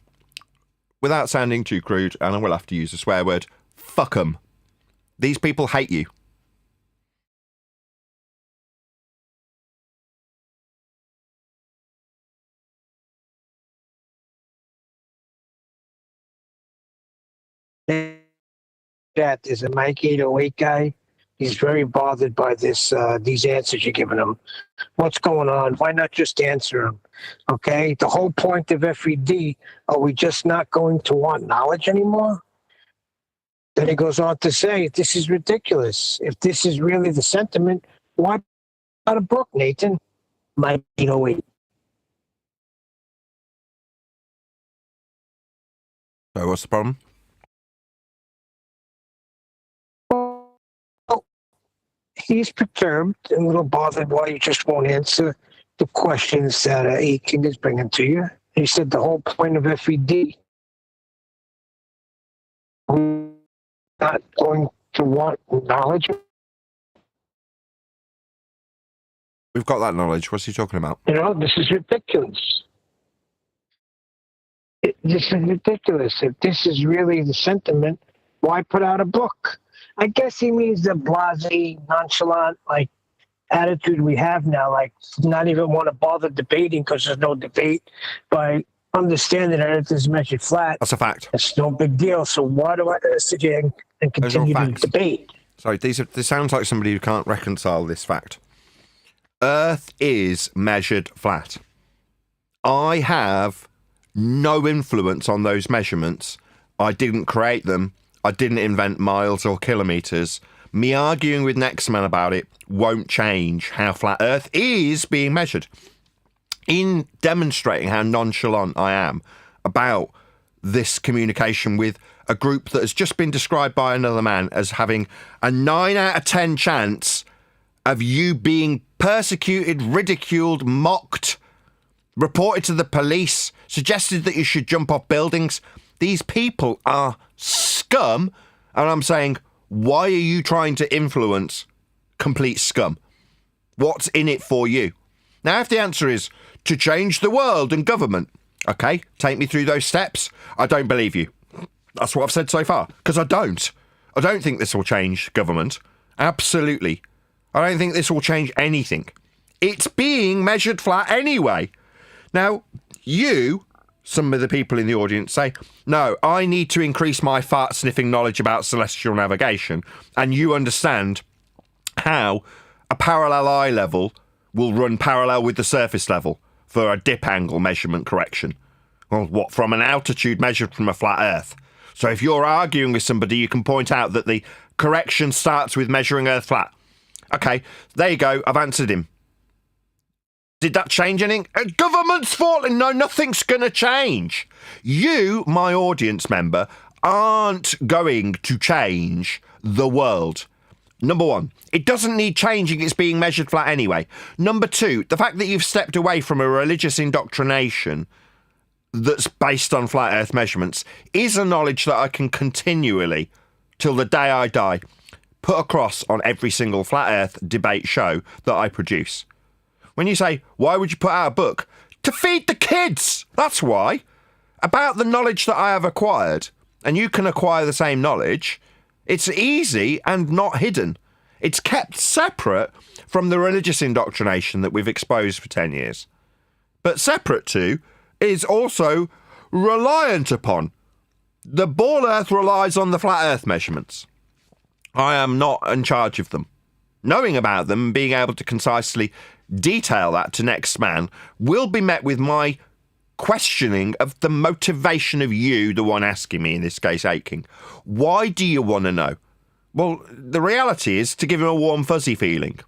without sounding too crude, and I will have to use a swear word, fuck them. These people hate you. That is a Mike 808 guy. He's very bothered by this these answers you're giving him. What's going on? Why not just answer him? Okay? The whole point of FED, are we just not going to want knowledge anymore? Then he goes on to say, this is ridiculous. If this is really the sentiment, why not a book, Nathan? Mike 808. So what's the problem? He's perturbed and a little bothered why you just won't answer the questions that Aiken is bringing to you. He said the whole point of FED, we're not going to want knowledge. We've got that knowledge. What's he talking about? You know, this is ridiculous. This is ridiculous. If this is really the sentiment, why put out a book? I guess he means the blasé, nonchalant, like attitude we have now, like not even want to bother debating because there's no debate. By understanding that it is measured flat, That's a fact. it's no big deal. So why do I sit here and continue to debate? Sorry, this sounds like somebody who can't reconcile this fact. Earth is measured flat. I have no influence on those measurements. I didn't create them. I didn't invent miles or kilometres. Me arguing with next man about it won't change how flat Earth is being measured. In demonstrating how nonchalant I am about this communication with a group that has just been described by another man as having a 9 out of 10 chance of you being persecuted, ridiculed, mocked, reported to the police, suggested that you should jump off buildings. These people are scum, and I'm saying, why are you trying to influence complete scum? What's in it for you? Now, if the answer is to change the world and government, okay, take me through those steps. I don't believe you. That's what I've said so far, because I don't. I don't think this will change government. Absolutely. I don't think this will change anything. It's being measured flat anyway. Now, you, some of the people in the audience say, no, I need to increase my fart-sniffing knowledge about celestial navigation, and you understand how a parallel eye level will run parallel with the surface level for a dip angle measurement correction. Well, what, from an altitude measured from a flat Earth? So if you're arguing with somebody, you can point out that the correction starts with measuring Earth flat. Okay, there you go, I've answered him. Did that change anything? Government's falling. No, nothing's going to change. You, my audience member, aren't going to change the world. Number one, it doesn't need changing. It's being measured flat anyway. Number two, the fact that you've stepped away from a religious indoctrination that's based on flat Earth measurements is a knowledge that I can continually, till the day I die, put across on every single flat Earth debate show that I produce. When you say, why would you put out a book? To feed the kids! That's why. About the knowledge that I have acquired, and you can acquire the same knowledge, it's easy and not hidden. It's kept separate from the religious indoctrination that we've exposed for 10 years. But separate to is also reliant upon. The ball Earth relies on the flat Earth measurements. I am not in charge of them. Knowing about them and being able to concisely detail that to next man will be met with my questioning of the motivation of you, the one asking me, in this case, Aiking. Why do you want to know? Well, the reality is to give him a warm, fuzzy feeling.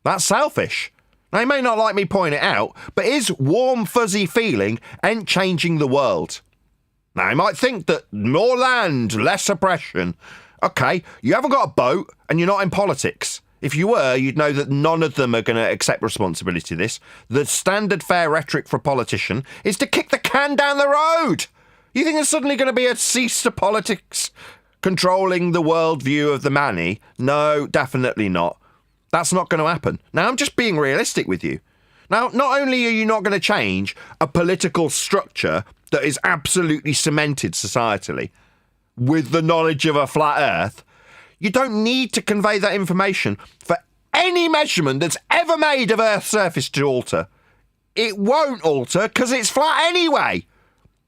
That's selfish. Now, he may not like me pointing it out, but his warm, fuzzy feeling ain't changing the world. Now, he might think that more land, less oppression. Okay, you haven't got a boat and you're not in politics. If you were, you'd know that none of them are going to accept responsibility for this. The standard fare rhetoric for a politician is to kick the can down the road. You think there's suddenly going to be a cease to politics controlling the worldview of the many? No, definitely not. That's not going to happen. Now, I'm just being realistic with you. Now, not only are you not going to change a political structure that is absolutely cemented societally with the knowledge of a flat earth, you don't need to convey that information for any measurement that's ever made of Earth's surface to alter. It won't alter because it's flat anyway.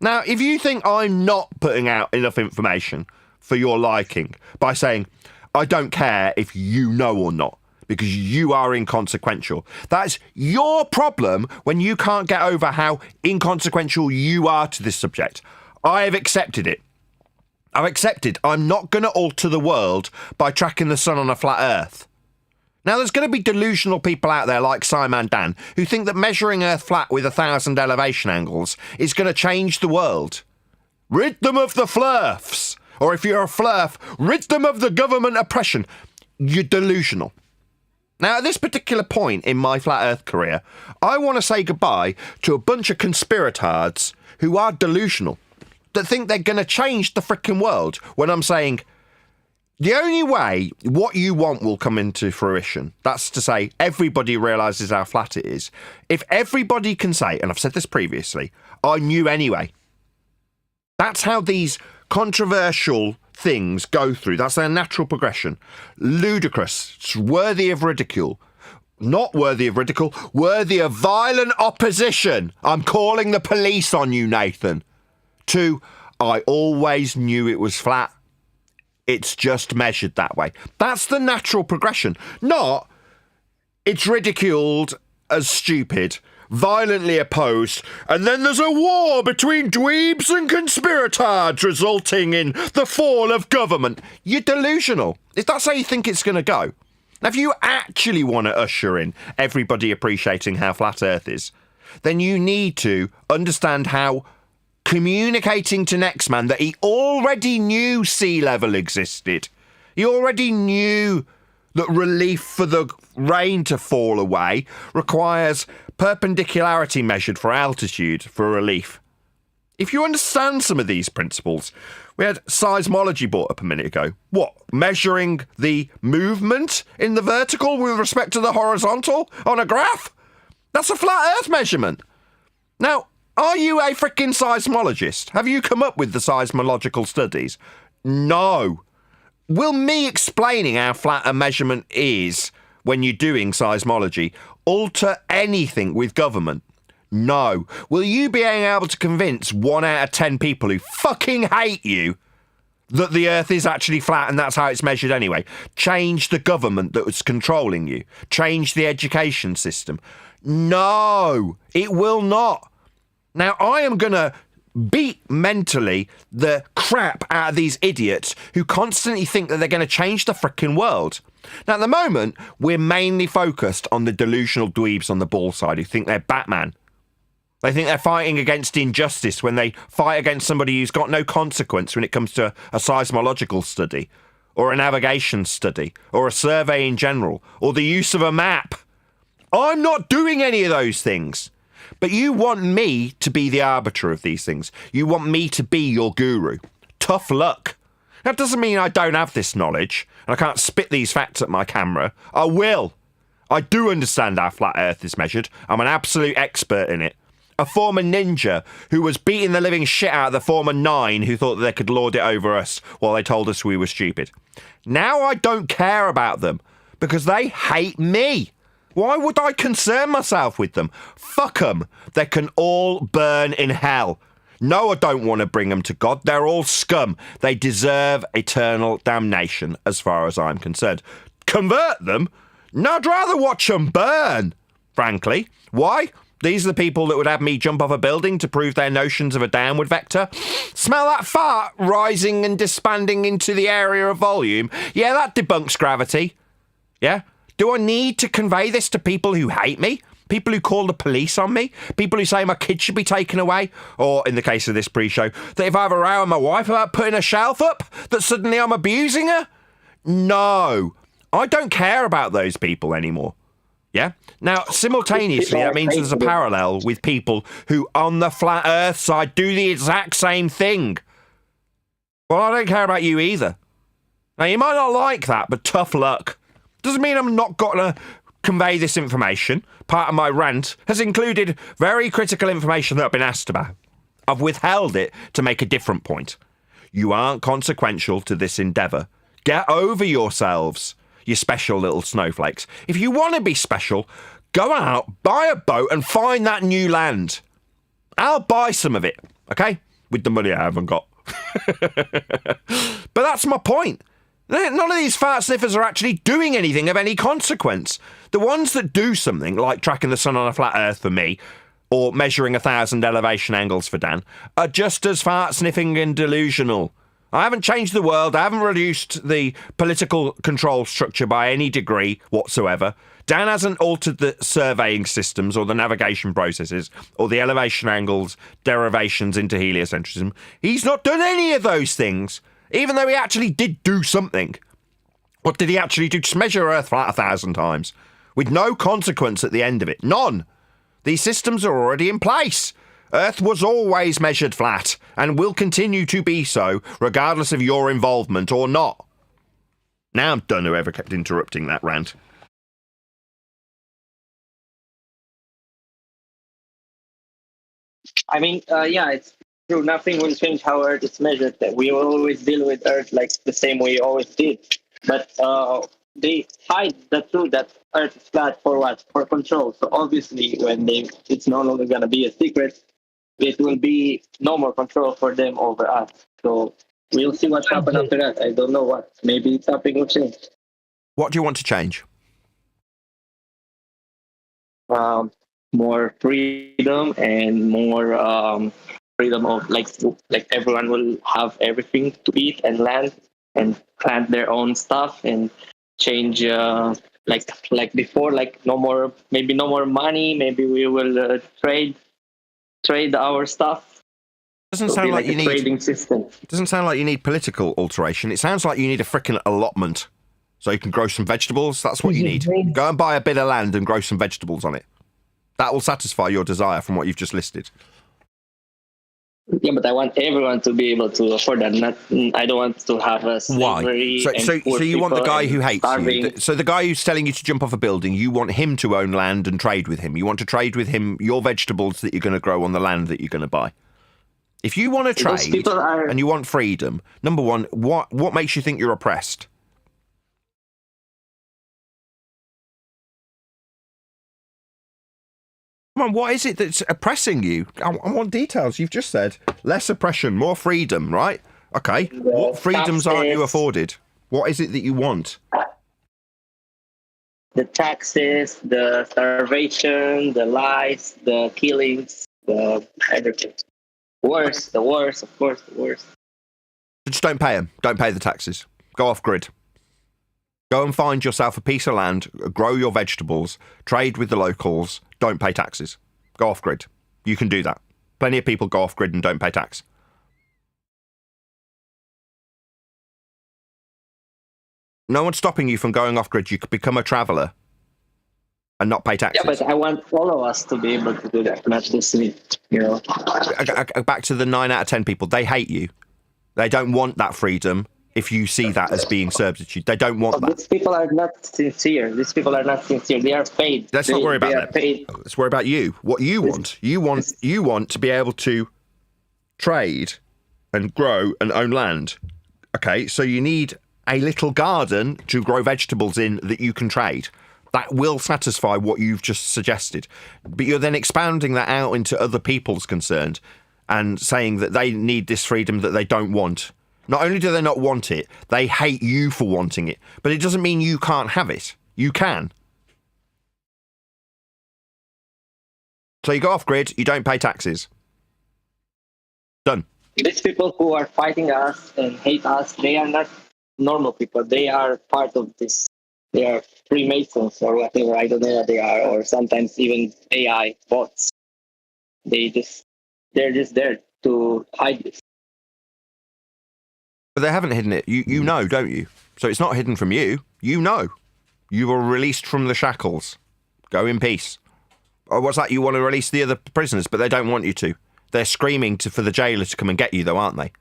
Now, if you think I'm not putting out enough information for your liking by saying, I don't care if you know or not, because you are inconsequential, that's your problem when you can't get over how inconsequential you are to this subject. I have accepted it. I've accepted I'm not going to alter the world by tracking the sun on a flat earth. Now, there's going to be delusional people out there like Simon Dan who think that measuring Earth flat with 1,000 elevation angles is going to change the world. Rid them of the flurfs. Or if you're a flurf, rid them of the government oppression. You're delusional. Now, at this particular point in my flat earth career, I want to say goodbye to a bunch of conspiratards who are delusional, that think they're going to change the frickin' world, when I'm saying the only way what you want will come into fruition, that's to say everybody realises how flat it is, if everybody can say, and I've said this previously, I knew anyway. That's how these controversial things go through. That's their natural progression. Ludicrous. It's worthy of ridicule. Not worthy of ridicule, worthy of violent opposition. I'm calling the police on you, Nathan. To, I always knew it was flat. It's just measured that way. That's the natural progression. Not, it's ridiculed as stupid, violently opposed, and then there's a war between dweebs and conspiratards resulting in the fall of government. You're delusional. If that's how you think it's going to go. Now, if you actually want to usher in everybody appreciating how flat Earth is, then you need to understand how communicating to next man that he already knew sea level existed. He already knew that relief for the rain to fall away requires perpendicularity measured for altitude for relief. If you understand some of these principles, we had seismology brought up a minute ago. What? Measuring the movement in the vertical with respect to the horizontal on a graph? That's a flat Earth measurement. Now, are you a freaking seismologist? Have you come up with the seismological studies? No. Will me explaining how flat a measurement is when you're doing seismology alter anything with government? No. Will you be able to convince 1 out of 10 people who fucking hate you that the Earth is actually flat and that's how it's measured anyway? Change the government that was controlling you. Change the education system. No, it will not. Now, I am going to beat mentally the crap out of these idiots who constantly think that they're going to change the frickin' world. Now, at the moment, we're mainly focused on the delusional dweebs on the ball side who think they're Batman. They think they're fighting against injustice when they fight against somebody who's got no consequence when it comes to a seismological study, or a navigation study, or a survey in general, or the use of a map. I'm not doing any of those things. But you want me to be the arbiter of these things. You want me to be your guru. Tough luck. That doesn't mean I don't have this knowledge and I can't spit these facts at my camera. I will. I do understand how flat Earth is measured. I'm an absolute expert in it. A former ninja who was beating the living shit out of the former 9 who thought that they could lord it over us while they told us we were stupid. Now I don't care about them because they hate me. Why would I concern myself with them? Fuck them. They can all burn in hell. No, I don't want to bring them to God. They're all scum. They deserve eternal damnation, as far as I'm concerned. Convert them? No, I'd rather watch them burn, frankly. Why? These are the people that would have me jump off a building to prove their notions of a downward vector. Smell that fart rising and disbanding into the area of volume? Yeah, that debunks gravity. Yeah? Do I need to convey this to people who hate me? People who call the police on me? People who say my kid should be taken away? Or, in the case of this pre-show, that if I have a row with my wife about putting a shelf up, that suddenly I'm abusing her? No. I don't care about those people anymore. Yeah? Now, simultaneously, that means there's a parallel with people who, on the flat earth side, do the exact same thing. Well, I don't care about you either. Now, you might not like that, but tough luck. Doesn't mean I'm not going to convey this information. Part of my rant has included very critical information that I've been asked about. I've withheld it to make a different point. You aren't consequential to this endeavour. Get over yourselves, you special little snowflakes. If you want to be special, go out, buy a boat and find that new land. I'll buy some of it, okay? With the money I haven't got. But that's my point. None of these fat sniffers are actually doing anything of any consequence. The ones that do something, like tracking the sun on a flat earth for me, or measuring 1,000 elevation angles for Dan, are just as fart sniffing and delusional. I haven't changed the world. I haven't reduced the political control structure by any degree whatsoever. Dan hasn't altered the surveying systems or the navigation processes or the elevation angles, derivations into heliocentrism. He's not done any of those things, even though he actually did do something. What did he actually do? Just measure Earth flat 1,000 times with no consequence at the end of it. None. These systems are already in place. Earth was always measured flat and will continue to be so, regardless of your involvement or not. Now I'm done, whoever kept interrupting that rant. I mean, yeah, it's true. Nothing will change how Earth is measured. That we will always deal with Earth like the same way we always did. But they hide the truth that Earth is flat for what? For control. So obviously, when it's no longer going to be a secret, it will be no more control for them over us. So we'll see what happens after that. I don't know what. Maybe something will change. What do you want to change? More freedom and more freedom of like everyone will have everything to eat and land and plant their own stuff and change like before, like no more money. Maybe we will trade our stuff. Doesn't sound like you need trading system. Doesn't sound like you need political alteration. It sounds like you need a frickin' allotment so you can grow some vegetables. That's what you need. Go and buy a bit of land and grow some vegetables on it. That will satisfy your desire from what you've just listed. Yeah, but I want everyone to be able to afford that. I don't want to have a slavery. Why? So you want the guy who hates starving. you? So the guy who's telling you to jump off a building, you want him to own land and trade with him. You want to trade with him your vegetables that you're going to grow on the land that you're going to buy. If you want to trade and you want freedom, number one, what makes you think you're oppressed? Come on, what is it that's oppressing you? I want details. You've just said less oppression, more freedom, right? Okay. What freedoms aren't you afforded? What is it that you want? The taxes, the starvation, the lies, the killings, the everything. The wars, of course, the wars. Just don't pay them. Don't pay the taxes. Go off grid. Go and find yourself a piece of land, grow your vegetables, trade with the locals, don't pay taxes. Go off grid. You can do that. Plenty of people go off grid and don't pay tax. No one's stopping you from going off grid. You could become a traveller and not pay taxes. Yeah, but I want all of us to be able to do that, not just me, you know. Back to the 9 out of 10 people. They hate you. They don't want that freedom. If you see that as being servitude, they don't want that. These people are not sincere. They are paid. Let's not worry about them. Let's worry about you. What you want. You want to be able to trade and grow and own land. Okay, so you need a little garden to grow vegetables in that you can trade. That will satisfy what you've just suggested. But you're then expounding that out into other people's concerned and saying that they need this freedom that they don't want. Not only do they not want it, they hate you for wanting it. But it doesn't mean you can't have it. You can. So you go off grid, you don't pay taxes. Done. These people who are fighting us and hate us, they are not normal people. They are part of this. They are Freemasons or whatever. I don't know what they are. Or sometimes even AI bots. They're just there to hide this. But they haven't hidden it. You know, don't you? So it's not hidden from you. You know. You were released from the shackles. Go in peace. Or what's that? You want to release the other prisoners, but they don't want you to. They're screaming for the jailer to come and get you, though, aren't they?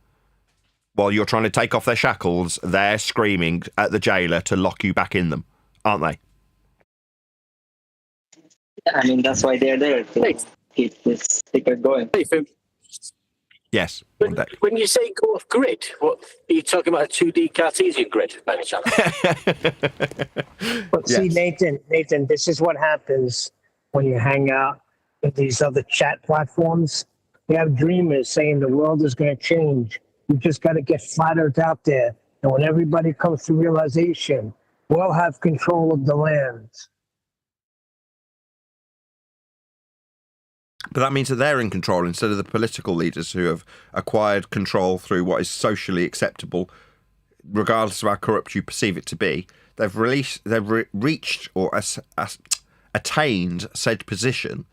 While you're trying to take off their shackles, they're screaming at the jailer to lock you back in them, aren't they? I mean, that's why they're there, to keep this secret going. Yes. When you say go off grid, what are you talking about? A 2D Cartesian grid, by any chance? But see, Nathan, this is what happens when you hang out with these other chat platforms. You have dreamers saying the world is going to change. You just got to get flat earth out there. And when everybody comes to realization, we'll have control of the land. But that means that they're in control instead of the political leaders who have acquired control through what is socially acceptable, regardless of how corrupt you perceive it to be. They've reached or attained said position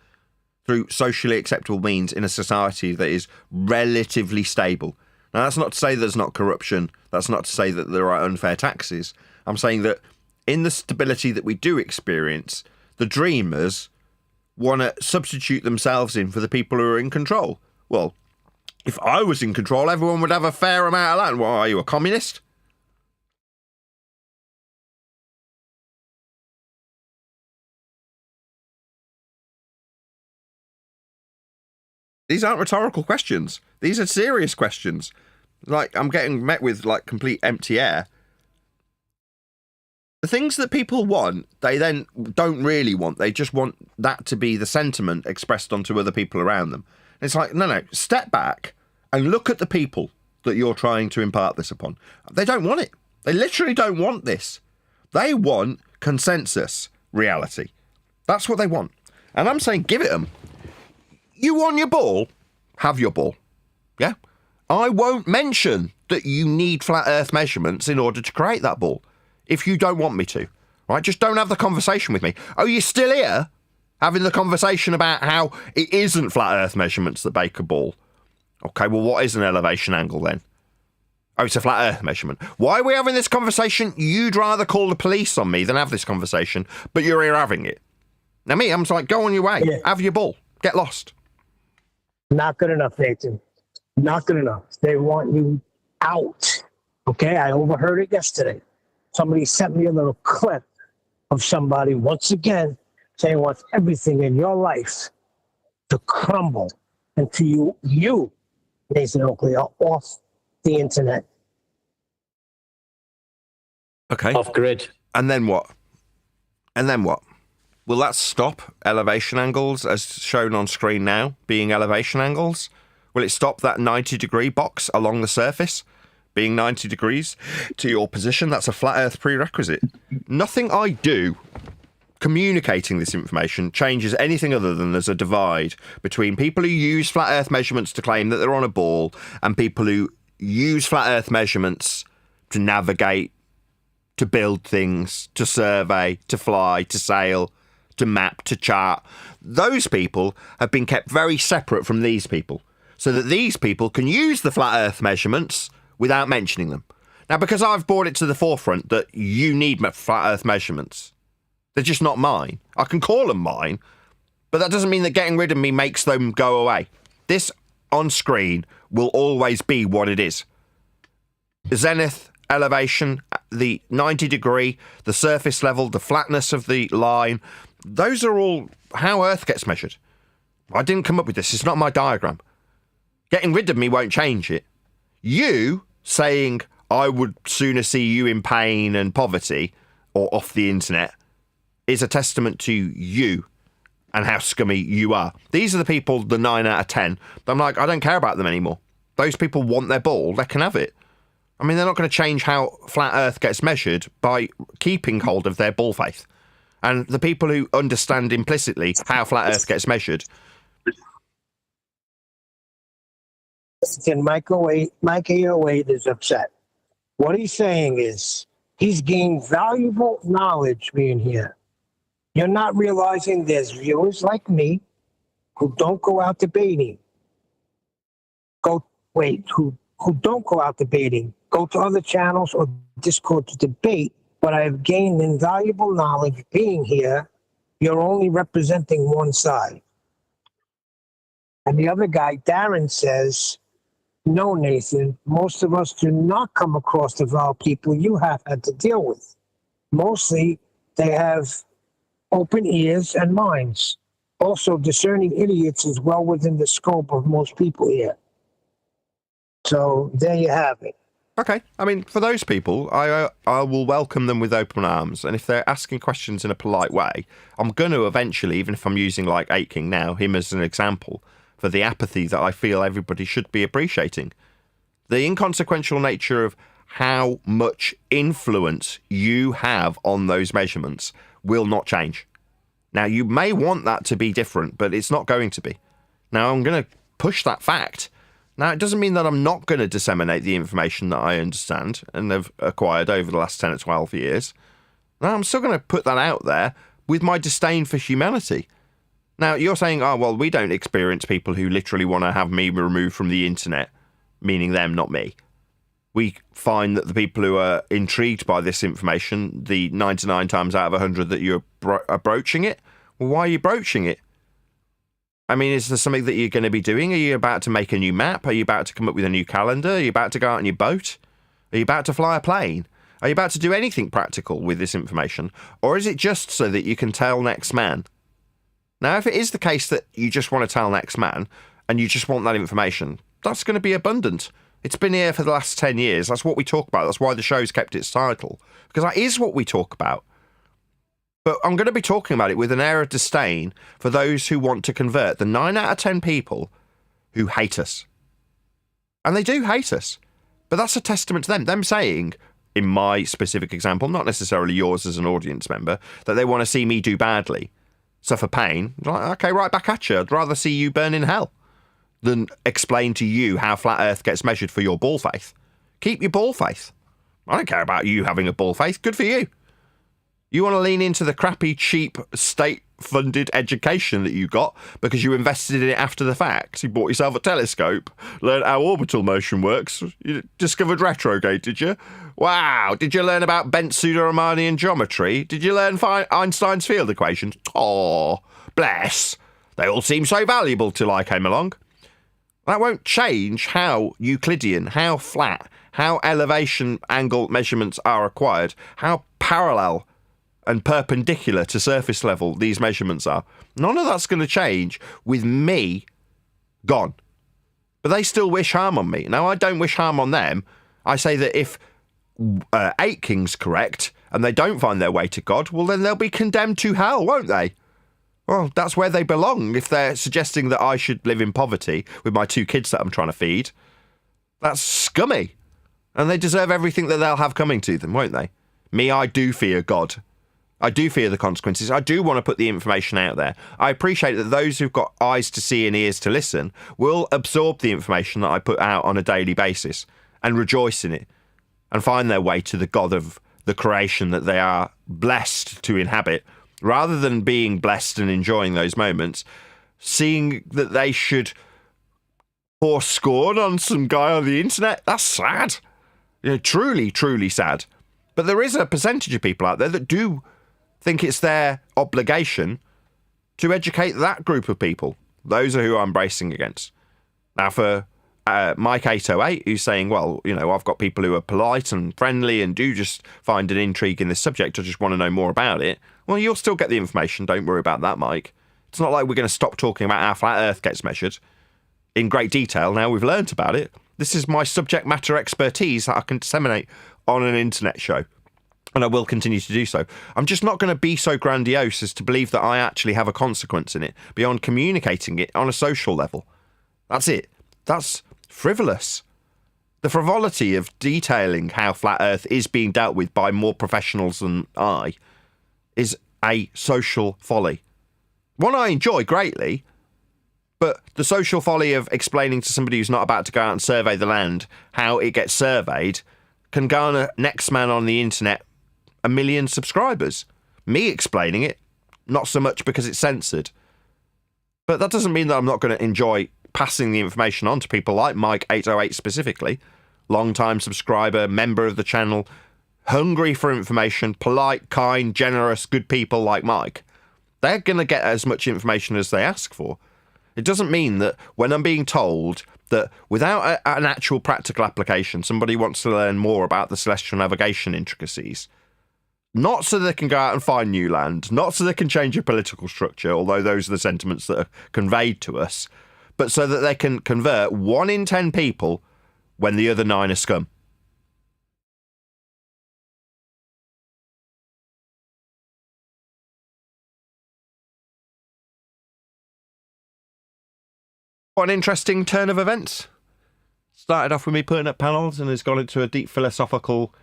through socially acceptable means in a society that is relatively stable. Now, that's not to say there's not corruption. That's not to say that there are unfair taxes. I'm saying that in the stability that we do experience, the dreamers want to substitute themselves in for the people who are in control. Well, if I was in control, everyone would have a fair amount of land. Well, are you a communist? These aren't rhetorical questions. These are serious questions. Like, I'm getting met with, like, complete empty air. The things that people want, they then don't really want. They just want that to be the sentiment expressed onto other people around them. And it's like, no, step back and look at the people that you're trying to impart this upon. They don't want it. They literally don't want this. They want consensus reality. That's what they want. And I'm saying, give it them. You want your ball? Have your ball. Yeah? I won't mention that you need flat earth measurements in order to create that ball. If you don't want me to, right? Just don't have the conversation with me. Oh, you're still here having the conversation about how it isn't flat earth measurements that make a ball. Okay, well, what is an elevation angle then? Oh, it's a flat earth measurement. Why are we having this conversation? You'd rather call the police on me than have this conversation, but you're here having it. Now me, I'm just like, go on your way. Yeah. Have your ball. Get lost. Not good enough, Nathan. Not good enough. They want you out. Okay, I overheard it yesterday. Somebody sent me a little clip of somebody, once again, saying wants everything in your life to crumble until you, Nathan Oakley, are off the internet. Okay. Off grid. And then what? And then what? Will that stop elevation angles as shown on screen now being elevation angles? Will it stop that 90-degree box along the surface being 90 degrees to your position? That's a flat earth prerequisite. Nothing I do communicating this information changes anything other than there's a divide between people who use flat earth measurements to claim that they're on a ball and people who use flat earth measurements to navigate, to build things, to survey, to fly, to sail, to map, to chart. Those people have been kept very separate from these people so that these people can use the flat earth measurements without mentioning them. Now, because I've brought it to the forefront that you need flat earth measurements, they're just not mine. I can call them mine, but that doesn't mean that getting rid of me makes them go away. This on screen will always be what it is. Zenith, elevation, the 90 degree, the surface level, the flatness of the line, those are all how Earth gets measured. I didn't come up with this. It's not my diagram. Getting rid of me won't change it. You saying I would sooner see you in pain and poverty or off the internet is a testament to you and how scummy you are. These are the people, the 9 out of 10. I'm like, I don't care about them anymore. Those people want their ball. They can have it. I mean, they're not going to change how flat Earth gets measured by keeping hold of their ball faith. And the people who understand implicitly how flat Earth gets measured. Mike 808 is upset. What he's saying is he's gained valuable knowledge being here. You're not realizing there's viewers like me who don't go out debating. Who don't go out debating. Go to other channels or Discord to debate, but I've gained invaluable knowledge being here. You're only representing one side. And the other guy, Darren, says, no, Nathan, most of us do not come across the vile people you have had to deal with. Mostly, they have open ears and minds. Also, discerning idiots is well within the scope of most people here. So there you have it. Okay, I mean, for those people, I will welcome them with open arms, and if they're asking questions in a polite way, I'm going to eventually, even if I'm using like Aitking now, him as an example, for the apathy that I feel everybody should be appreciating. The inconsequential nature of how much influence you have on those measurements will not change. Now, you may want that to be different, but it's not going to be. Now, I'm going to push that fact. Now, it doesn't mean that I'm not going to disseminate the information that I understand and have acquired over the last 10 or 12 years. Now, I'm still going to put that out there with my disdain for humanity. Now, you're saying, oh, well, we don't experience people who literally want to have me removed from the internet, meaning them, not me. We find that the people who are intrigued by this information, the 99 times out of 100 that you're broaching it, well, why are you broaching it? I mean, is there something that you're going to be doing? Are you about to make a new map? Are you about to come up with a new calendar? Are you about to go out on your boat? Are you about to fly a plane? Are you about to do anything practical with this information? Or is it just so that you can tell next man? Now, if it is the case that you just want to tell next man and you just want that information, that's going to be abundant. It's been here for the last 10 years. That's what we talk about. That's why the show's kept its title. Because that is what we talk about. But I'm going to be talking about it with an air of disdain for those who want to convert the 9 out of 10 people who hate us. And they do hate us. But that's a testament to them. Them saying, in my specific example, not necessarily yours as an audience member, that they want to see me do badly, suffer pain. Like, okay, right back at you. I'd rather see you burn in hell than explain to you how flat Earth gets measured for your ball faith. Keep your ball faith. I don't care about you having a ball faith. Good for you. You want to lean into the crappy, cheap, state-funded education that you got because you invested in it after the fact. You bought yourself a telescope, learned how orbital motion works. You discovered retrograde, did you? Wow. Did you learn about bent pseudo-Riemannian geometry? Did you learn Einstein's field equations? Oh, bless. They all seem so valuable till I came along. That won't change how Euclidean, how flat, how elevation angle measurements are acquired, how parallel and perpendicular to surface level these measurements are. None of that's going to change with me gone. But they still wish harm on me. Now, I don't wish harm on them. I say that if Aitking's correct and they don't find their way to God, well, then they'll be condemned to hell, won't they? Well, that's where they belong if they're suggesting that I should live in poverty with my 2 kids that I'm trying to feed. That's scummy. And they deserve everything that they'll have coming to them, won't they? Me, I do fear God. I do fear the consequences. I do want to put the information out there. I appreciate that those who've got eyes to see and ears to listen will absorb the information that I put out on a daily basis and rejoice in it and find their way to the God of the creation that they are blessed to inhabit, rather than being blessed and enjoying those moments, seeing that they should pour scorn on some guy on the internet. That's sad. You know, truly, truly sad. But there is a percentage of people out there that do think it's their obligation to educate that group of people. Those are who I'm bracing against. Now, for Mike 808, who's saying, well, you know, I've got people who are polite and friendly and do just find an intrigue in this subject. I just want to know more about it. Well, you'll still get the information. Don't worry about that, Mike. It's not like we're going to stop talking about how flat Earth gets measured in great detail now we've learnt about it. This is my subject matter expertise that I can disseminate on an internet show. And I will continue to do so. I'm just not going to be so grandiose as to believe that I actually have a consequence in it beyond communicating it on a social level. That's it. That's frivolous. The frivolity of detailing how flat Earth is being dealt with by more professionals than I is a social folly. One I enjoy greatly, but the social folly of explaining to somebody who's not about to go out and survey the land how it gets surveyed can garner next man on the internet 1 million subscribers. Me explaining it, not so much because it's censored. But that doesn't mean that I'm not going to enjoy passing the information on to people like Mike 808 specifically, long-time subscriber, member of the channel, hungry for information, polite, kind, generous, good people like Mike, they're going to get as much information as they ask for. It doesn't mean that when I'm being told that without an actual practical application, somebody wants to learn more about the celestial navigation intricacies, not so they can go out and find new land, not so they can change your political structure, although those are the sentiments that are conveyed to us, but so that they can convert 1 in 10 people when the other 9 are scum. What an interesting turn of events. Started off with me putting up panels and has gone into a deep philosophical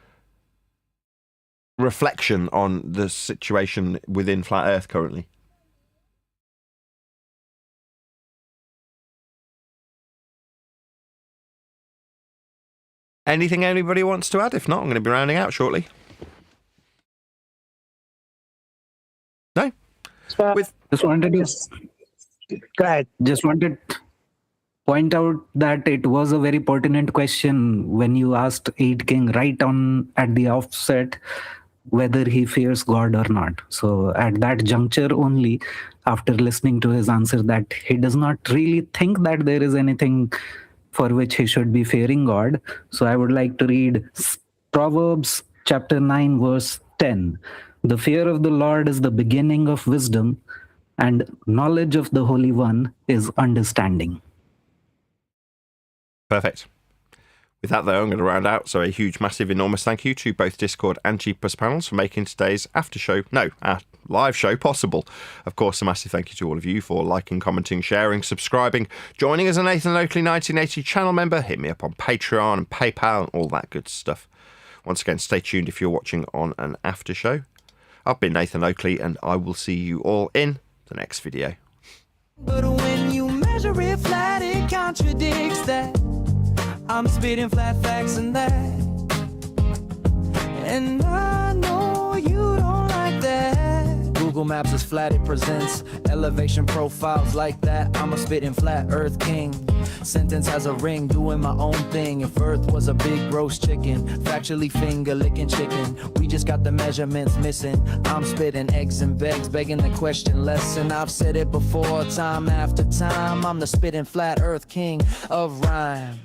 reflection on the situation within Flat Earth currently. Anything anybody wants to add? If not, I'm going to be rounding out shortly. No? With Just wanted to point out that it was a very pertinent question when you asked 8 King right on at the offset whether he fears God or not. So at that juncture only, after listening to his answer that he does not really think that there is anything for which he should be fearing God. So I would like to read Proverbs chapter 9 verse 10. The fear of the Lord is the beginning of wisdom, and knowledge of the Holy One is understanding. Perfect. With that, though, I'm going to round out. So a huge, massive, enormous thank you to both Discord and G Plus panels for making today's our live show possible. Of course, a massive thank you to all of you for liking, commenting, sharing, subscribing, joining as a Nathan Oakley 1980 channel member. Hit me up on Patreon and PayPal and all that good stuff. Once again, stay tuned if you're watching on an after show. I've been Nathan Oakley, and I will see you all in the next video. But when you measure it flat, it contradicts that. I'm spitting flat facts and that. And I know you don't like that. Google Maps is flat, it presents elevation profiles like that. I'm a spitting flat earth king. Sentence has a ring, doing my own thing. If earth was a big roast chicken, factually finger licking chicken, we just got the measurements missing. I'm spitting eggs and begs, begging the question lesson. I've said it before, time after time. I'm the spitting flat earth king of rhyme.